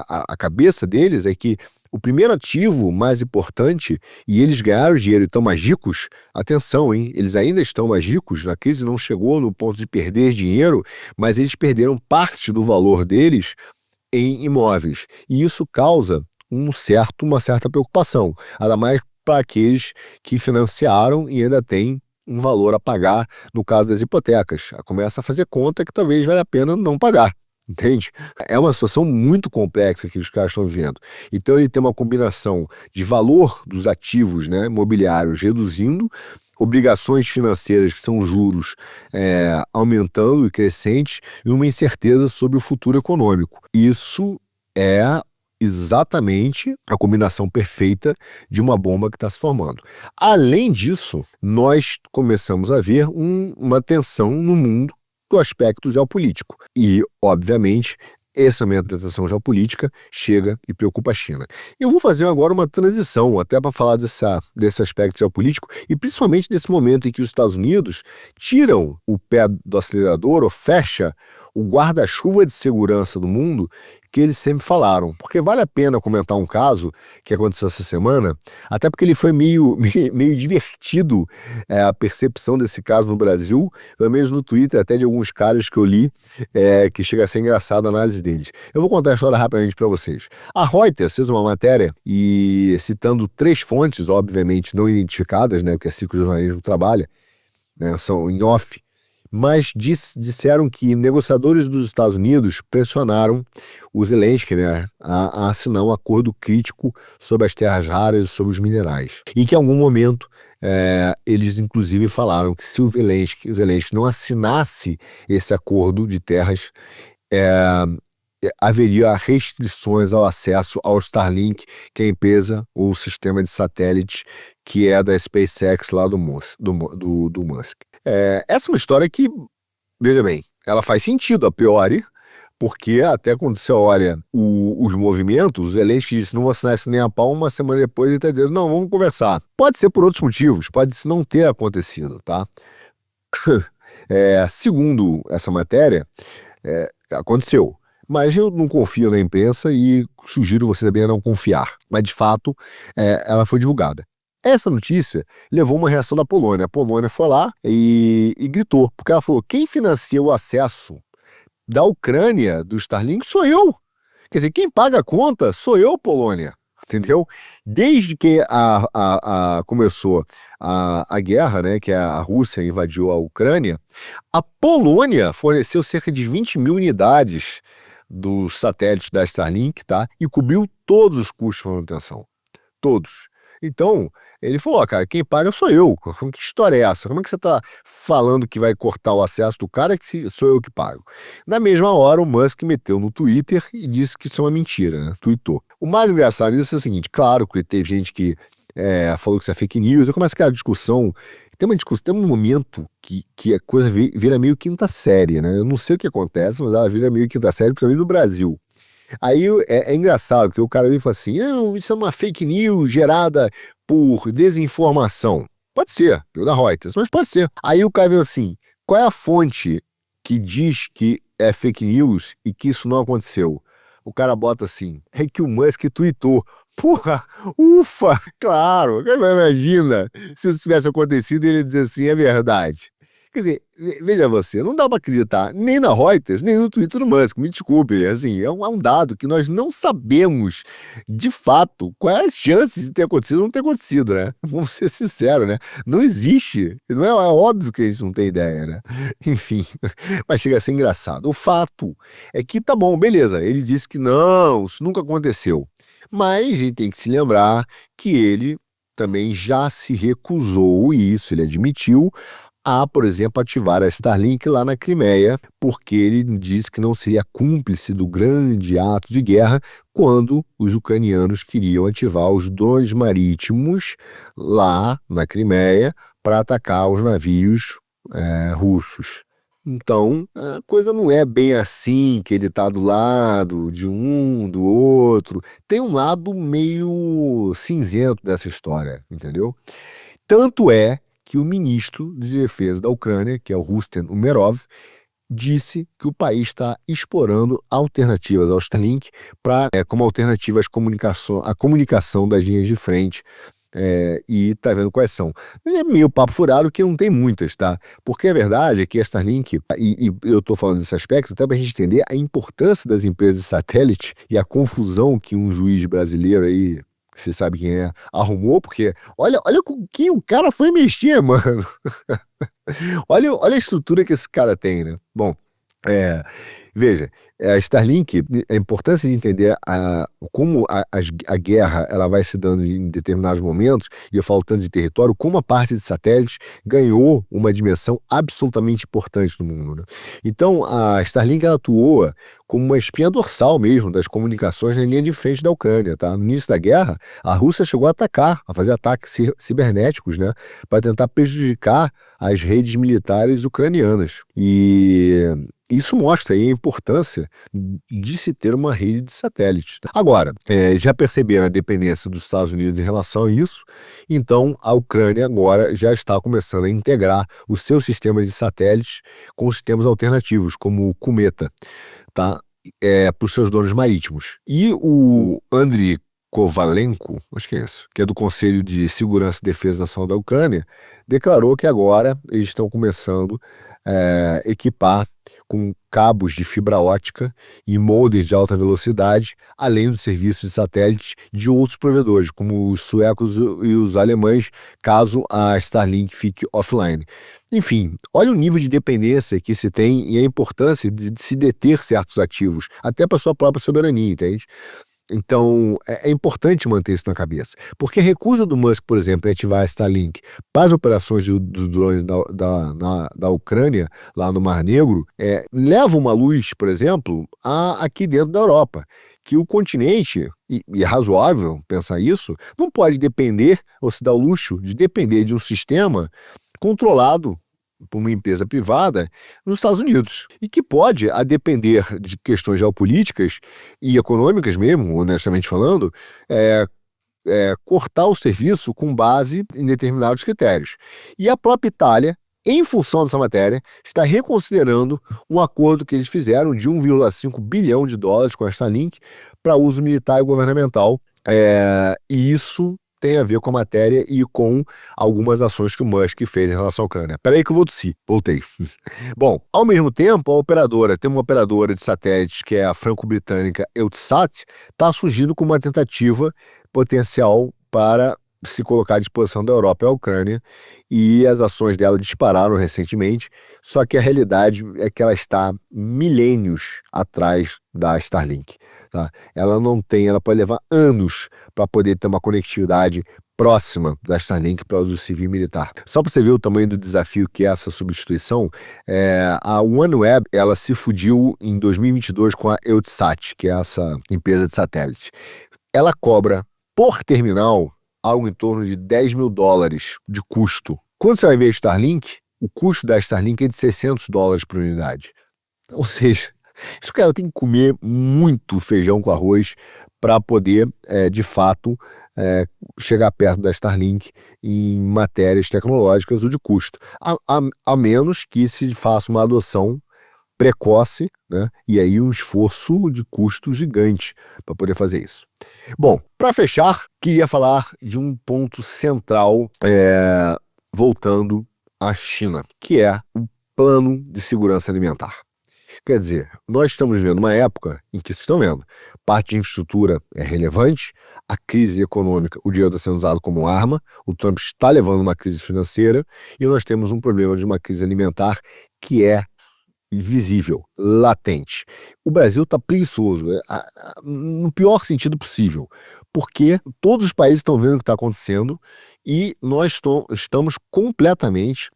a cabeça deles é que o primeiro ativo mais importante, e eles ganharam dinheiro e estão mais ricos, atenção, hein? Eles ainda estão mais ricos, a crise não chegou no ponto de perder dinheiro, mas eles perderam parte do valor deles em imóveis. E isso causa uma certa preocupação, ainda mais para aqueles que financiaram e ainda têm um valor a pagar no caso das hipotecas. Começa a fazer conta que talvez valha a pena não pagar. Entende? É uma situação muito complexa que os caras estão vivendo. Então ele tem uma combinação de valor dos ativos, né, imobiliários reduzindo, obrigações financeiras, que são juros, aumentando e crescentes, e uma incerteza sobre o futuro econômico. Isso é exatamente a combinação perfeita de uma bomba que está se formando. Além disso, nós começamos a ver uma tensão no mundo do aspecto geopolítico. E, obviamente, esse aumento da tensão geopolítica chega e preocupa a China. Eu vou fazer agora uma transição, até para falar desse aspecto geopolítico, e principalmente desse momento em que os Estados Unidos tiram o pé do acelerador ou fecha o guarda-chuva de segurança do mundo, que eles sempre falaram, porque vale a pena comentar um caso que aconteceu essa semana, até porque ele foi meio divertido, a percepção desse caso no Brasil, pelo menos no Twitter, até de alguns caras que eu li, que chega a ser engraçado a análise deles. Eu vou contar a história rapidamente para vocês. A Reuters fez uma matéria e citando 3 fontes, obviamente não identificadas, né, porque é assim que o jornalismo trabalha, né, são em off, mas disseram que negociadores dos Estados Unidos pressionaram o Zelensky, né, a assinar um acordo crítico sobre as terras raras e sobre os minerais. E que em algum momento eles inclusive falaram que se o Zelensky não assinasse esse acordo de terras, haveria restrições ao acesso ao Starlink, que é a empresa, o sistema de satélites que é da SpaceX lá do Musk. Essa é uma história que, veja bem, ela faz sentido a priori, porque até quando você olha os movimentos, o Zelensky disse não vou assinar isso nem a pau, uma semana depois ele está dizendo não, vamos conversar. Pode ser por outros motivos, pode não ter acontecido, tá? Segundo essa matéria, aconteceu. Mas eu não confio na imprensa e sugiro você também a não confiar. Mas, de fato, ela foi divulgada. Essa notícia levou uma reação da Polônia. A Polônia foi lá e gritou, porque ela falou, quem financia o acesso da Ucrânia, do Starlink, sou eu. Quer dizer, quem paga a conta sou eu, Polônia. Entendeu? Desde que começou a guerra, né, que a Rússia invadiu a Ucrânia, a Polônia forneceu cerca de 20 mil unidades dos satélites da Starlink, tá? E cobriu todos os custos de manutenção. Todos. Então, ele falou, cara, quem paga sou eu. Que história é essa? Como é que você está falando que vai cortar o acesso do cara que sou eu que pago? Na mesma hora, o Musk meteu no Twitter e disse que isso é uma mentira, né? Tweetou. O mais engraçado disso é o seguinte, claro que teve gente que falou que isso é fake news, eu começo aquela discussão, tem um momento que a coisa vira meio quinta série, né? Eu não sei o que acontece, mas ela vira meio quinta série, principalmente no Brasil. Aí é engraçado, porque o cara ali fala assim, isso é uma fake news gerada por desinformação. Pode ser, pelo da Reuters, mas pode ser. Aí o cara veio assim, qual é a fonte que diz que é fake news e que isso não aconteceu? O cara bota assim, é que o Musk tweetou. Porra, ufa, claro, imagina se isso tivesse acontecido ele ia dizer assim, é verdade. Quer dizer, veja você, não dá para acreditar nem na Reuters, nem no Twitter do Musk, me desculpe, assim, é um dado que nós não sabemos, de fato, qual é a chance de ter acontecido ou não ter acontecido, né? Vamos ser sinceros, né? Não existe, não é óbvio que a gente não tem ideia, né? Enfim, mas chega a ser engraçado. O fato é que, tá bom, beleza, ele disse que não, isso nunca aconteceu, mas a gente tem que se lembrar que ele também já se recusou, e isso ele admitiu, a, por exemplo, ativar a Starlink lá na Crimeia, porque ele disse que não seria cúmplice do grande ato de guerra quando os ucranianos queriam ativar os drones marítimos lá na Crimeia para atacar os navios russos. Então, a coisa não é bem assim, que ele está do lado de um, do outro. Tem um lado meio cinzento dessa história, entendeu? Tanto é que o ministro de Defesa da Ucrânia, que é o Rustem Umerov, disse que o país está explorando alternativas ao Starlink como alternativa à comunicação das linhas de frente, e tá vendo quais são. É meio papo furado que não tem muitas, tá? Porque a verdade é que a Starlink, e eu tô falando desse aspecto até pra gente entender a importância das empresas de satélite e a confusão que um juiz brasileiro aí, você sabe quem é, arrumou, porque olha com quem o cara foi mexer, mano. olha a estrutura que esse cara tem, né? Bom, veja, a Starlink, a importância de entender como a guerra ela vai se dando em determinados momentos, e eu falo tanto de território, como a parte de satélites ganhou uma dimensão absolutamente importante no mundo, né? Então, a Starlink ela atuou como uma espinha dorsal mesmo das comunicações na linha de frente da Ucrânia, tá? No início da guerra, a Rússia chegou a atacar, a fazer ataques cibernéticos, né, para tentar prejudicar as redes militares ucranianas. E isso mostra aí a importância de se ter uma rede de satélites. Agora, já perceberam a dependência dos Estados Unidos em relação a isso, então a Ucrânia agora já está começando a integrar os seus sistemas de satélites com sistemas alternativos, como o Cometa, tá? para os seus donos marítimos. E o Andriy Kovalenko, acho que é isso, que é do Conselho de Segurança e Defesa Nacional da Ucrânia, declarou que agora eles estão começando a equipar com cabos de fibra ótica e modems de alta velocidade, além dos serviços de satélites de outros provedores, como os suecos e os alemães, caso a Starlink fique offline. Enfim, olha o nível de dependência que se tem e a importância de se deter certos ativos, até para sua própria soberania, entende? Então, é importante manter isso na cabeça. Porque a recusa do Musk, por exemplo, em ativar a Starlink para as operações dos drones da Ucrânia, lá no Mar Negro, leva uma luz, por exemplo, aqui dentro da Europa. Que o continente, e é razoável pensar isso, não pode depender, ou se dá o luxo de depender de um sistema controlado por uma empresa privada nos Estados Unidos, e que pode, a depender de questões geopolíticas e econômicas mesmo, honestamente falando, cortar o serviço com base em determinados critérios. E a própria Itália, em função dessa matéria, está reconsiderando um acordo que eles fizeram de 1,5 bilhão de dólares com a Starlink para uso militar e governamental, e isso tem a ver com a matéria e com algumas ações que o Musk fez em relação à Ucrânia. Peraí que eu vou tossir. Voltei. Bom, ao mesmo tempo, tem uma operadora de satélites que é a franco-britânica Eutelsat, está surgindo com uma tentativa potencial para se colocar à disposição da Europa e a Ucrânia, e as ações dela dispararam recentemente, só que a realidade é que ela está milênios atrás da Starlink. Tá? Ela pode levar anos para poder ter uma conectividade próxima da Starlink para uso civil e militar. Só para você ver o tamanho do desafio que é essa substituição, a OneWeb ela se fudiu em 2022 com a Eutelsat, que é essa empresa de satélite. Ela cobra por terminal algo em torno de 10 mil dólares de custo. Quando você vai ver a Starlink, o custo da Starlink é de 600 dólares por unidade. Ou seja, esse cara tem que comer muito feijão com arroz para poder, de fato, chegar perto da Starlink em matérias tecnológicas ou de custo. A menos que se faça uma adoção precoce, né? E aí um esforço de custo gigante para poder fazer isso. Bom, para fechar, queria falar de um ponto central, voltando à China, que é o Plano de Segurança Alimentar. Quer dizer, nós estamos vivendo uma época em que, vocês estão vendo, parte de infraestrutura é relevante, a crise econômica, o dinheiro está sendo usado como arma, o Trump está levando uma crise financeira e nós temos um problema de uma crise alimentar que é visível, latente. O Brasil está preguiçoso, no pior sentido possível, porque todos os países estão vendo o que está acontecendo e nós estamos completamente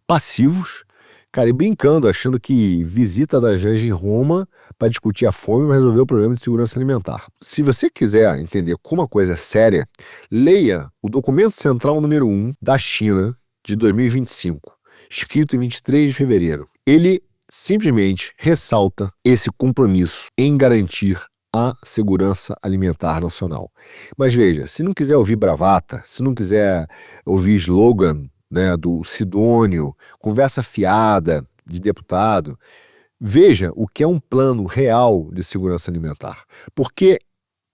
passivos, cara, e brincando, achando que visita da Janja em Roma para discutir a fome vai resolver o problema de segurança alimentar. Se você quiser entender como a coisa é séria, leia o documento central número 1 da China de 2025, escrito em 23 de fevereiro. Ele simplesmente ressalta esse compromisso em garantir a segurança alimentar nacional. Mas veja, se não quiser ouvir bravata, se não quiser ouvir slogan, né, do Sidônio, conversa fiada de deputado, veja o que é um plano real de segurança alimentar. Porque,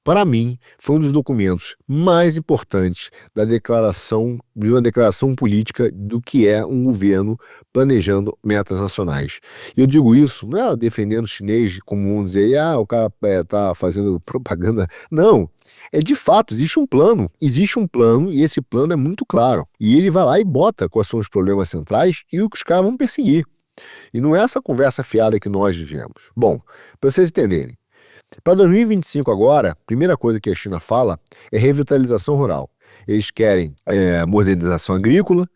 para mim, foi um dos documentos mais importantes de uma declaração política do que é um governo planejando metas nacionais. E eu digo isso, não é defendendo o chinês, como vamos dizer, o cara está fazendo propaganda. Não, de fato, existe um plano e esse plano é muito claro. E ele vai lá e bota quais são os problemas centrais e o que os caras vão perseguir. E não é essa conversa fiada que nós vivemos. Bom, para vocês entenderem, para 2025 agora, a primeira coisa que a China fala é revitalização rural. Eles querem modernização agrícola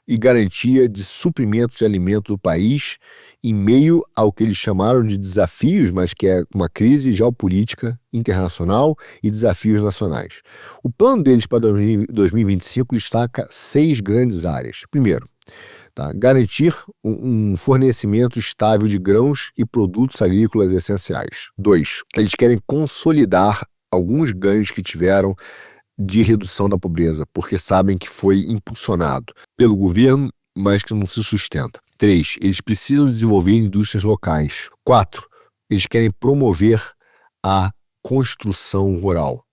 e garantia de suprimento de alimentos do país em meio ao que eles chamaram de desafios, mas que é uma crise geopolítica internacional e desafios nacionais. O plano deles para 2025 destaca 6 grandes áreas. Primeiro, garantir um fornecimento estável de grãos e produtos agrícolas essenciais. 2, eles querem consolidar alguns ganhos que tiveram de redução da pobreza, porque sabem que foi impulsionado pelo governo, mas que não se sustenta. 3, eles precisam desenvolver indústrias locais. 4, eles querem promover a construção rural.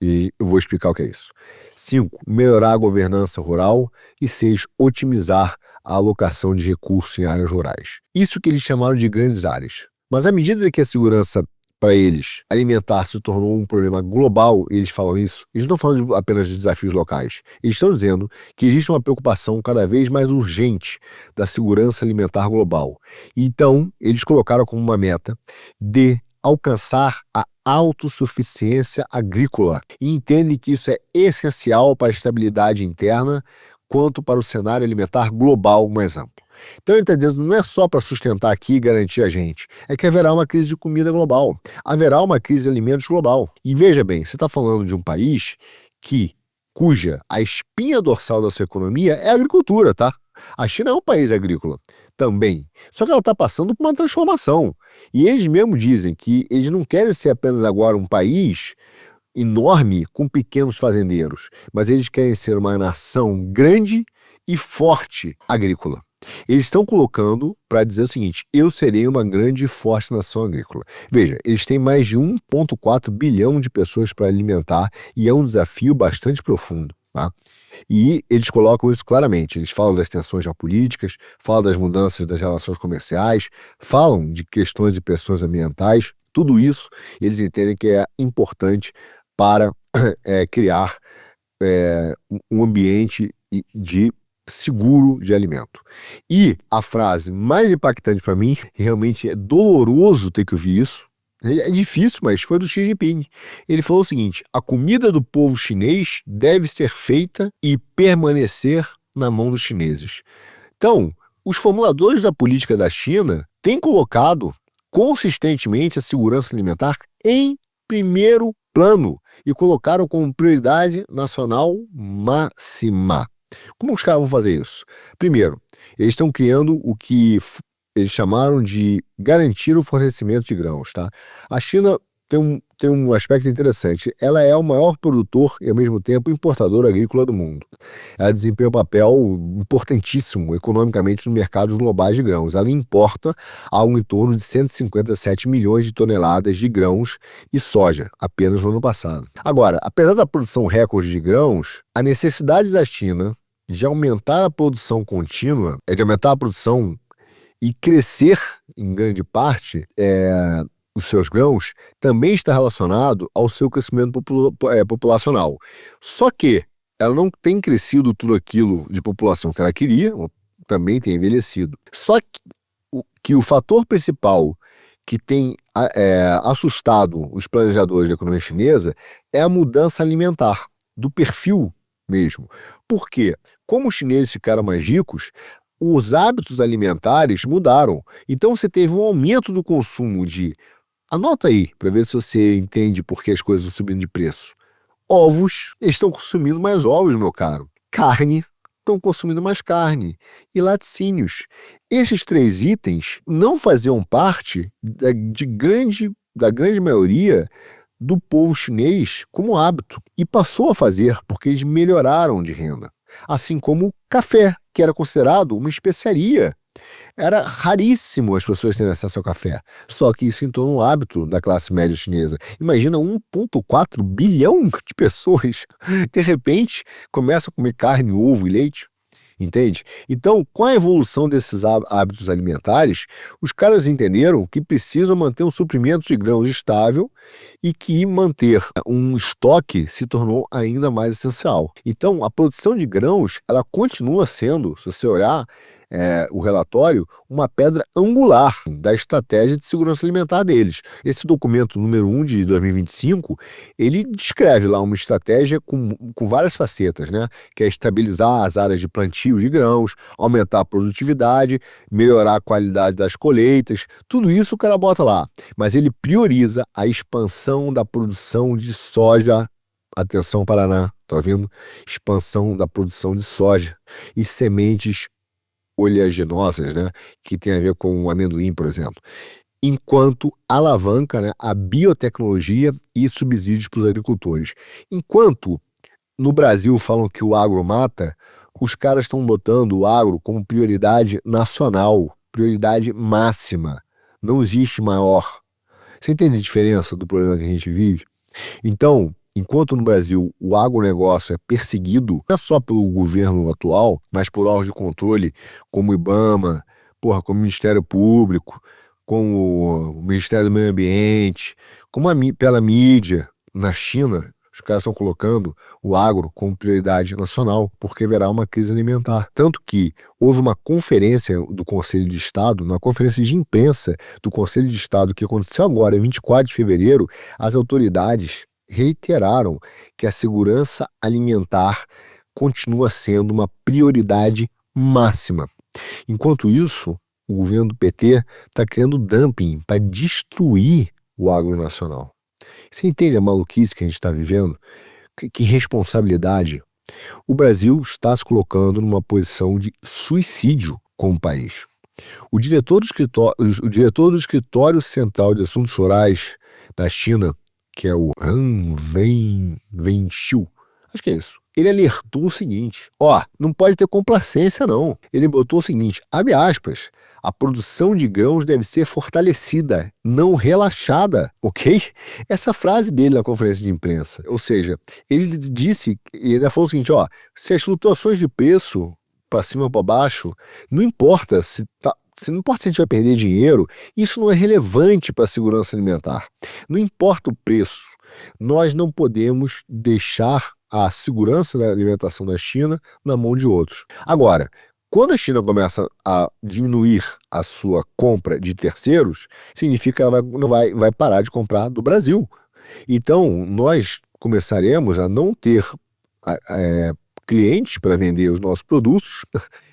E eu vou explicar o que é isso. 5, melhorar a governança rural. E 6, otimizar a alocação de recursos em áreas rurais. Isso que eles chamaram de grandes áreas. Mas à medida que a segurança para eles alimentar se tornou um problema global, eles falam isso, eles não falam apenas de desafios locais. Eles estão dizendo que existe uma preocupação cada vez mais urgente da segurança alimentar global. Então, eles colocaram como uma meta de alcançar a autossuficiência agrícola e entendem que isso é essencial para a estabilidade interna quanto para o cenário alimentar global mais amplo. Então ele está dizendo, não é só para sustentar aqui e garantir a gente, é que haverá uma crise de comida global, haverá uma crise de alimentos global. E veja bem, você está falando de um país cuja a espinha dorsal da sua economia é a agricultura, tá? A China é um país agrícola também, só que ela está passando por uma transformação. E eles mesmos dizem que eles não querem ser apenas agora um país enorme com pequenos fazendeiros, mas eles querem ser uma nação grande e forte agrícola. Eles estão colocando para dizer o seguinte, eu serei uma grande e forte nação agrícola. Veja, eles têm mais de 1,4 bilhão de pessoas para alimentar e é um desafio bastante profundo. Tá? E eles colocam isso claramente, eles falam das tensões geopolíticas, falam das mudanças das relações comerciais, falam de questões de pressões ambientais, tudo isso eles entendem que é importante para criar um ambiente de seguro de alimento. E a frase mais impactante para mim, realmente é doloroso ter que ouvir isso, é difícil, mas foi do Xi Jinping. Ele falou o seguinte, a comida do povo chinês deve ser feita e permanecer na mão dos chineses. Então, os formuladores da política da China têm colocado consistentemente a segurança alimentar em primeiro plano e colocaram como prioridade nacional máxima. Como os caras vão fazer isso? Primeiro, eles estão criando o que eles chamaram de garantir o fornecimento de grãos. Tá? A China tem um aspecto interessante. Ela é o maior produtor e, ao mesmo tempo, importador agrícola do mundo. Ela desempenha um papel importantíssimo economicamente nos mercados globais de grãos. Ela importa algo em torno de 157 milhões de toneladas de grãos e soja, apenas no ano passado. Agora, apesar da produção recorde de grãos, a necessidade da China de aumentar a produção contínua, de aumentar a produção e crescer, em grande parte, os seus grãos, também está relacionado ao seu crescimento populacional. Só que ela não tem crescido tudo aquilo de população que ela queria, também tem envelhecido. Só que o fator principal que tem assustado os planejadores da economia chinesa é a mudança alimentar, do perfil mesmo. Por quê? Como os chineses ficaram mais ricos, os hábitos alimentares mudaram. Então você teve um aumento do consumo de... Anota aí, para ver se você entende por que as coisas estão subindo de preço. Ovos, eles estão consumindo mais ovos, meu caro. Carne, estão consumindo mais carne. E laticínios. Esses 3 itens não faziam parte da grande maioria do povo chinês como hábito. E passou a fazer porque eles melhoraram de renda. Assim como o café, que era considerado uma especiaria. Era raríssimo as pessoas terem acesso ao café. Só que isso se tornou um hábito da classe média chinesa. Imagina 1,4 bilhão de pessoas, de repente, começam a comer carne, ovo e leite. Entende? Então, com a evolução desses hábitos alimentares, os caras entenderam que precisam manter um suprimento de grãos estável e que manter um estoque se tornou ainda mais essencial. Então, a produção de grãos, ela continua sendo, se você olhar o relatório, uma pedra angular da estratégia de segurança alimentar deles. Esse documento número 1 de 2025, ele descreve lá uma estratégia com várias facetas, né? Que é estabilizar as áreas de plantio de grãos, aumentar a produtividade, melhorar a qualidade das colheitas, tudo isso o cara bota lá. Mas ele prioriza a expansão da produção de soja. Atenção, Paraná, tá ouvindo? Expansão da produção de soja e sementes oleaginosas, né, que tem a ver com o amendoim, por exemplo, enquanto alavanca, né, a biotecnologia e subsídios para os agricultores. Enquanto no Brasil falam que o agro mata, os caras estão botando o agro como prioridade nacional, prioridade máxima. Não existe maior Você entende a diferença do problema que a gente vive? Então, enquanto no Brasil o agronegócio é perseguido, não é só pelo governo atual, mas por órgãos de controle como o IBAMA, como o Ministério Público, como o Ministério do Meio Ambiente, pela mídia, na China, os caras estão colocando o agro como prioridade nacional, porque haverá uma crise alimentar. Tanto que houve uma conferência do Conselho de Estado, uma conferência de imprensa do Conselho de Estado, que aconteceu agora, 24 de fevereiro, as autoridades reiteraram que a segurança alimentar continua sendo uma prioridade máxima. Enquanto isso, o governo do PT está criando dumping para destruir o agro nacional. Você entende a maluquice que a gente está vivendo? Que responsabilidade. O Brasil está se colocando numa posição de suicídio como país. O diretor do Escritório Central de Assuntos Rurais da China, que é o Han Wenxiu, acho que é isso. Ele alertou o seguinte, não pode ter complacência não. Ele botou o seguinte, abre aspas, a produção de grãos deve ser fortalecida, não relaxada, ok? Essa frase dele na conferência de imprensa, ou seja, ele ainda falou o seguinte, se as flutuações de preço para cima ou para baixo, não importa não importa se a gente vai perder dinheiro, isso não é relevante para a segurança alimentar. Não importa o preço, nós não podemos deixar a segurança da alimentação da China na mão de outros. Agora, quando a China começa a diminuir a sua compra de terceiros, significa que ela não vai parar de comprar do Brasil. Então, nós começaremos a não ter clientes para vender os nossos produtos,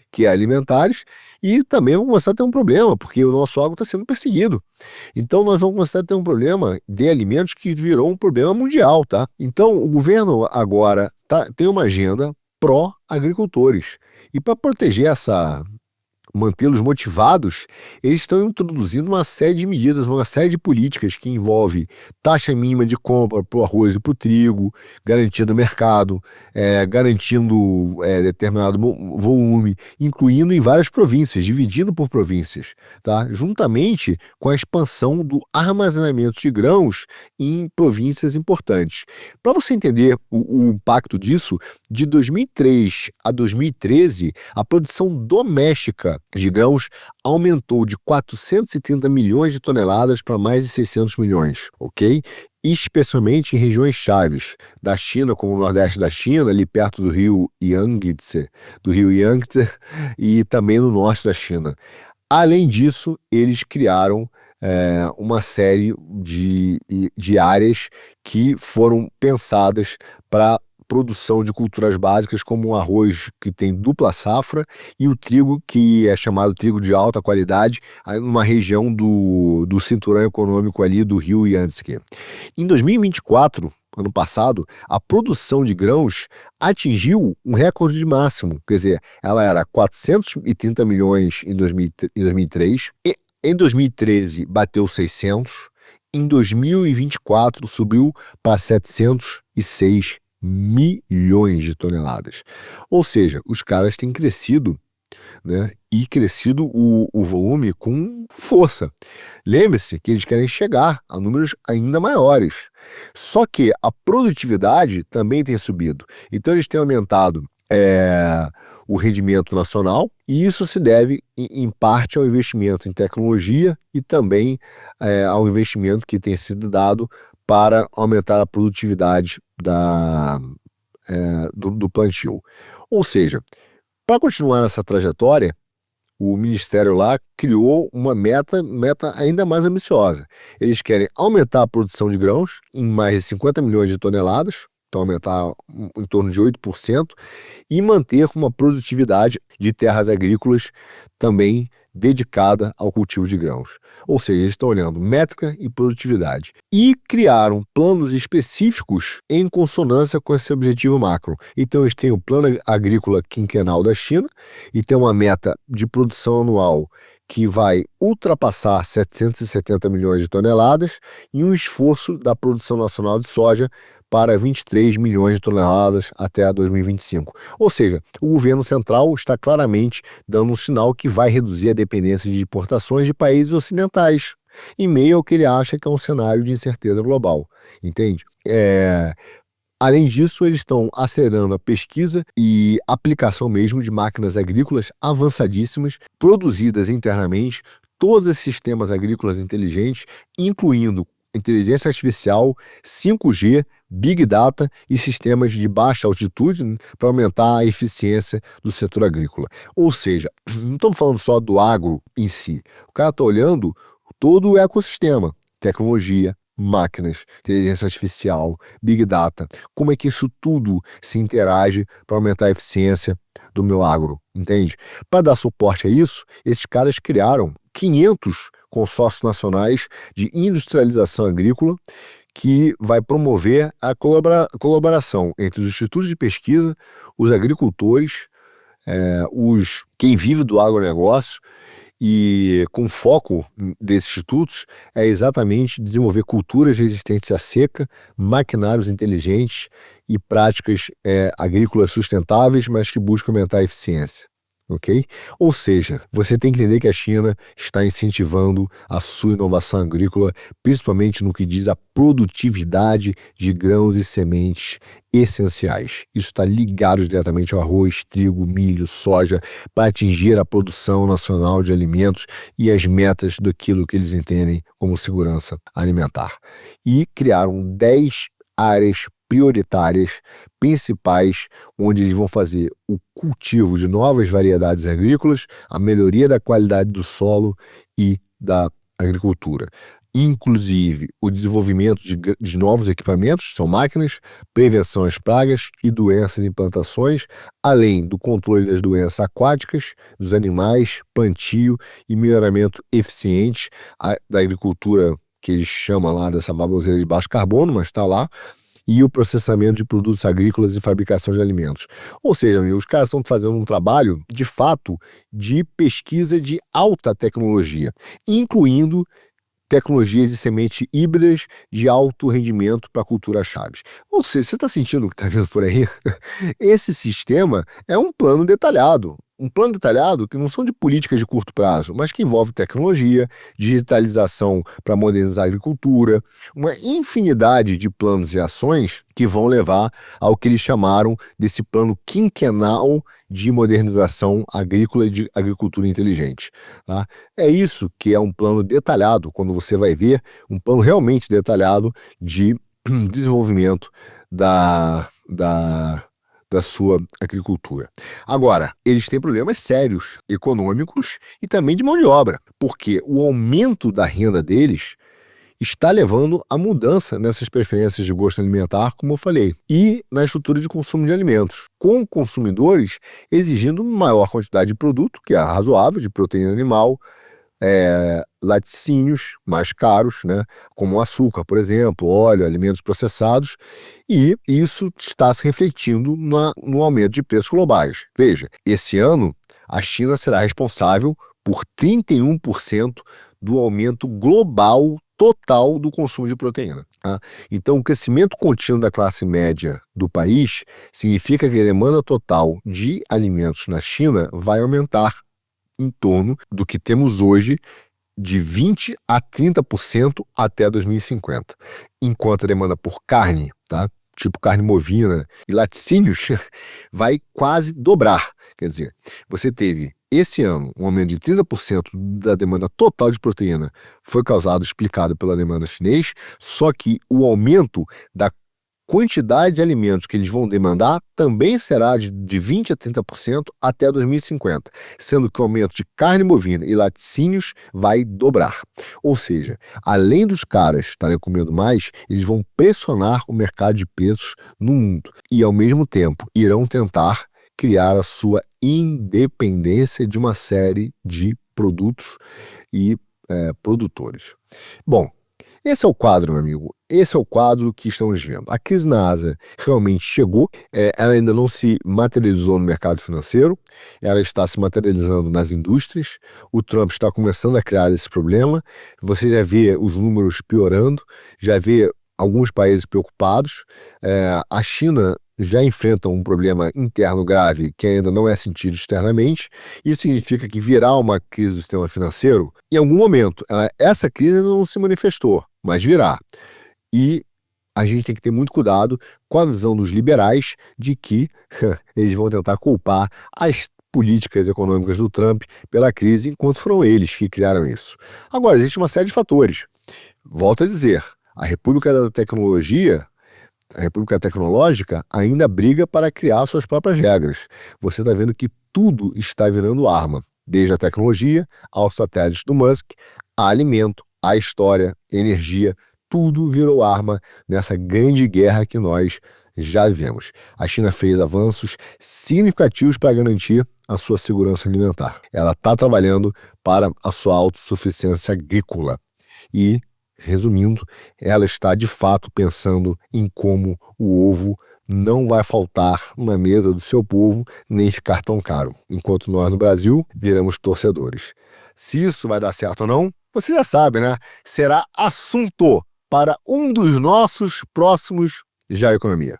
que é alimentares, e também vamos começar a ter um problema, porque o nosso agro está sendo perseguido. Então nós vamos começar a ter um problema de alimentos que virou um problema mundial, tá? Então o governo agora tem uma agenda pró-agricultores. E para proteger mantê-los motivados, eles estão introduzindo uma série de medidas, uma série de políticas que envolve taxa mínima de compra para o arroz e para o trigo, garantindo o mercado, garantindo determinado volume, incluindo em várias províncias, dividindo por províncias, tá? Juntamente com a expansão do armazenamento de grãos em províncias importantes. Para você entender o impacto disso, de 2003 a 2013, a produção doméstica de grãos aumentou de 430 milhões de toneladas para mais de 600 milhões, ok? Especialmente em regiões chaves da China, como o Nordeste da China, ali perto do rio Yangtze, e também no Norte da China. Além disso, eles criaram uma série de áreas que foram pensadas para produção de culturas básicas, como o arroz, que tem dupla safra, e o trigo, que é chamado trigo de alta qualidade, numa região do cinturão econômico ali do rio Yangtze. Em 2024, ano passado, a produção de grãos atingiu um recorde máximo, quer dizer, ela era 430 milhões em 2003, e em 2013 bateu 600, em 2024 subiu para 706 milhões de toneladas. Ou seja, os caras têm crescido, né? E crescido o volume com força. Lembre-se que eles querem chegar a números ainda maiores. Só que a produtividade também tem subido. Então eles têm aumentado o rendimento nacional, e isso se deve, em parte, ao investimento em tecnologia e também ao investimento que tem sido dado para aumentar a produtividade do plantio. Ou seja, para continuar nessa trajetória, o Ministério lá criou uma meta ainda mais ambiciosa. Eles querem aumentar a produção de grãos em mais de 50 milhões de toneladas, então aumentar em torno de 8%, e manter uma produtividade de terras agrícolas também dedicada ao cultivo de grãos. Ou seja, eles estão olhando métrica e produtividade. E criaram planos específicos em consonância com esse objetivo macro. Então eles têm o Plano Agrícola Quinquenal da China e tem uma meta de produção anual que vai ultrapassar 770 milhões de toneladas e um esforço da produção nacional de soja para 23 milhões de toneladas até 2025. Ou seja, o governo central está claramente dando um sinal que vai reduzir a dependência de importações de países ocidentais. em meio ao que ele acha que é um cenário de incerteza global, entende? Além disso, eles estão acelerando a pesquisa e aplicação mesmo de máquinas agrícolas avançadíssimas, produzidas internamente, todos esses sistemas agrícolas inteligentes, incluindo inteligência artificial, 5G, Big Data e sistemas de baixa altitude, né, para aumentar a eficiência do setor agrícola. Ou seja, não estamos falando só do agro em si, o cara está olhando todo o ecossistema, tecnologia, máquinas, inteligência artificial, Big Data, como é que isso tudo se interage para aumentar a eficiência do meu agro, entende? Para dar suporte a isso, esses caras criaram 500 consórcios nacionais de industrialização agrícola que vai promover a colaboração entre os institutos de pesquisa, os agricultores, quem vive do agronegócio, e com foco desses institutos é exatamente desenvolver culturas resistentes à seca, maquinários inteligentes e práticas agrícolas sustentáveis, mas que buscam aumentar a eficiência. Ok? Ou seja, você tem que entender que a China está incentivando a sua inovação agrícola, principalmente no que diz a produtividade de grãos e sementes essenciais. Isso está ligado diretamente ao arroz, trigo, milho, soja, para atingir a produção nacional de alimentos e as metas daquilo que eles entendem como segurança alimentar. E criaram 10 áreas prioritárias, principais, onde eles vão fazer o cultivo de novas variedades agrícolas, a melhoria da qualidade do solo e da agricultura. Inclusive, o desenvolvimento de novos equipamentos, são máquinas, prevenção às pragas e doenças em plantações, além do controle das doenças aquáticas, dos animais, plantio e melhoramento eficiente da agricultura, que eles chamam lá dessa baboseira de baixo carbono, mas está lá, e o processamento de produtos agrícolas e fabricação de alimentos. Ou seja, os caras estão fazendo um trabalho, de fato, de pesquisa de alta tecnologia, incluindo tecnologias de semente híbridas de alto rendimento para culturas chaves. Ou seja, você está sentindo o que está vendo por aí? Esse sistema é um plano detalhado. Um plano detalhado que não são de políticas de curto prazo, mas que envolve tecnologia, digitalização para modernizar a agricultura, uma infinidade de planos e ações que vão levar ao que eles chamaram desse plano quinquenal de modernização agrícola e de agricultura inteligente. Tá? É isso que é um plano detalhado, quando você vai ver um plano realmente detalhado de desenvolvimento da sua agricultura. Agora, eles têm problemas sérios, econômicos e também de mão de obra, porque o aumento da renda deles está levando a mudança nessas preferências de gosto alimentar, como eu falei, e na estrutura de consumo de alimentos, com consumidores exigindo maior quantidade de produto, que é razoável, de proteína animal, laticínios mais caros, né, como açúcar, por exemplo, óleo, alimentos processados, e isso está se refletindo no aumento de preços globais. Veja, esse ano a China será responsável por 31% do aumento global total do consumo de proteína. Tá? Então, o crescimento contínuo da classe média do país significa que a demanda total de alimentos na China vai aumentar em torno do que temos hoje, de 20% a 30% até 2050. Enquanto a demanda por carne, tá? Tipo carne bovina e laticínios, vai quase dobrar. Quer dizer, você teve esse ano um aumento de 30% da demanda total de proteína, foi explicado pela demanda chinesa, só que o aumento da quantidade de alimentos que eles vão demandar também será de 20% a 30% até 2050, sendo que o aumento de carne bovina e laticínios vai dobrar. Ou seja, além dos caras estarem comendo mais, eles vão pressionar o mercado de preços no mundo e, ao mesmo tempo, irão tentar criar a sua independência de uma série de produtos e produtores. Bom, esse é o quadro, meu amigo. Esse é o quadro que estamos vendo. A crise na Ásia realmente chegou, ela ainda não se materializou no mercado financeiro, ela está se materializando nas indústrias, o Trump está começando a criar esse problema, você já vê os números piorando, já vê alguns países preocupados, a China já enfrentam um problema interno grave que ainda não é sentido externamente. Isso significa que virá uma crise do sistema financeiro em algum momento. Essa crise ainda não se manifestou, mas virá. E a gente tem que ter muito cuidado com a visão dos liberais de que eles vão tentar culpar as políticas econômicas do Trump pela crise, enquanto foram eles que criaram isso. Agora, existe uma série de fatores. Volto a dizer, a República da Tecnologia, a República Tecnológica ainda briga para criar suas próprias regras. Você está vendo que tudo está virando arma, desde a tecnologia aos satélites do Musk, a alimento, a história, energia, tudo virou arma nessa grande guerra que nós já vivemos. A China fez avanços significativos para garantir a sua segurança alimentar. Ela está trabalhando para a sua autossuficiência agrícola. E, resumindo, ela está de fato pensando em como o ovo não vai faltar na mesa do seu povo, nem ficar tão caro, enquanto nós no Brasil viramos torcedores. Se isso vai dar certo ou não, você já sabe, né? Será assunto para um dos nossos próximos Já Economia.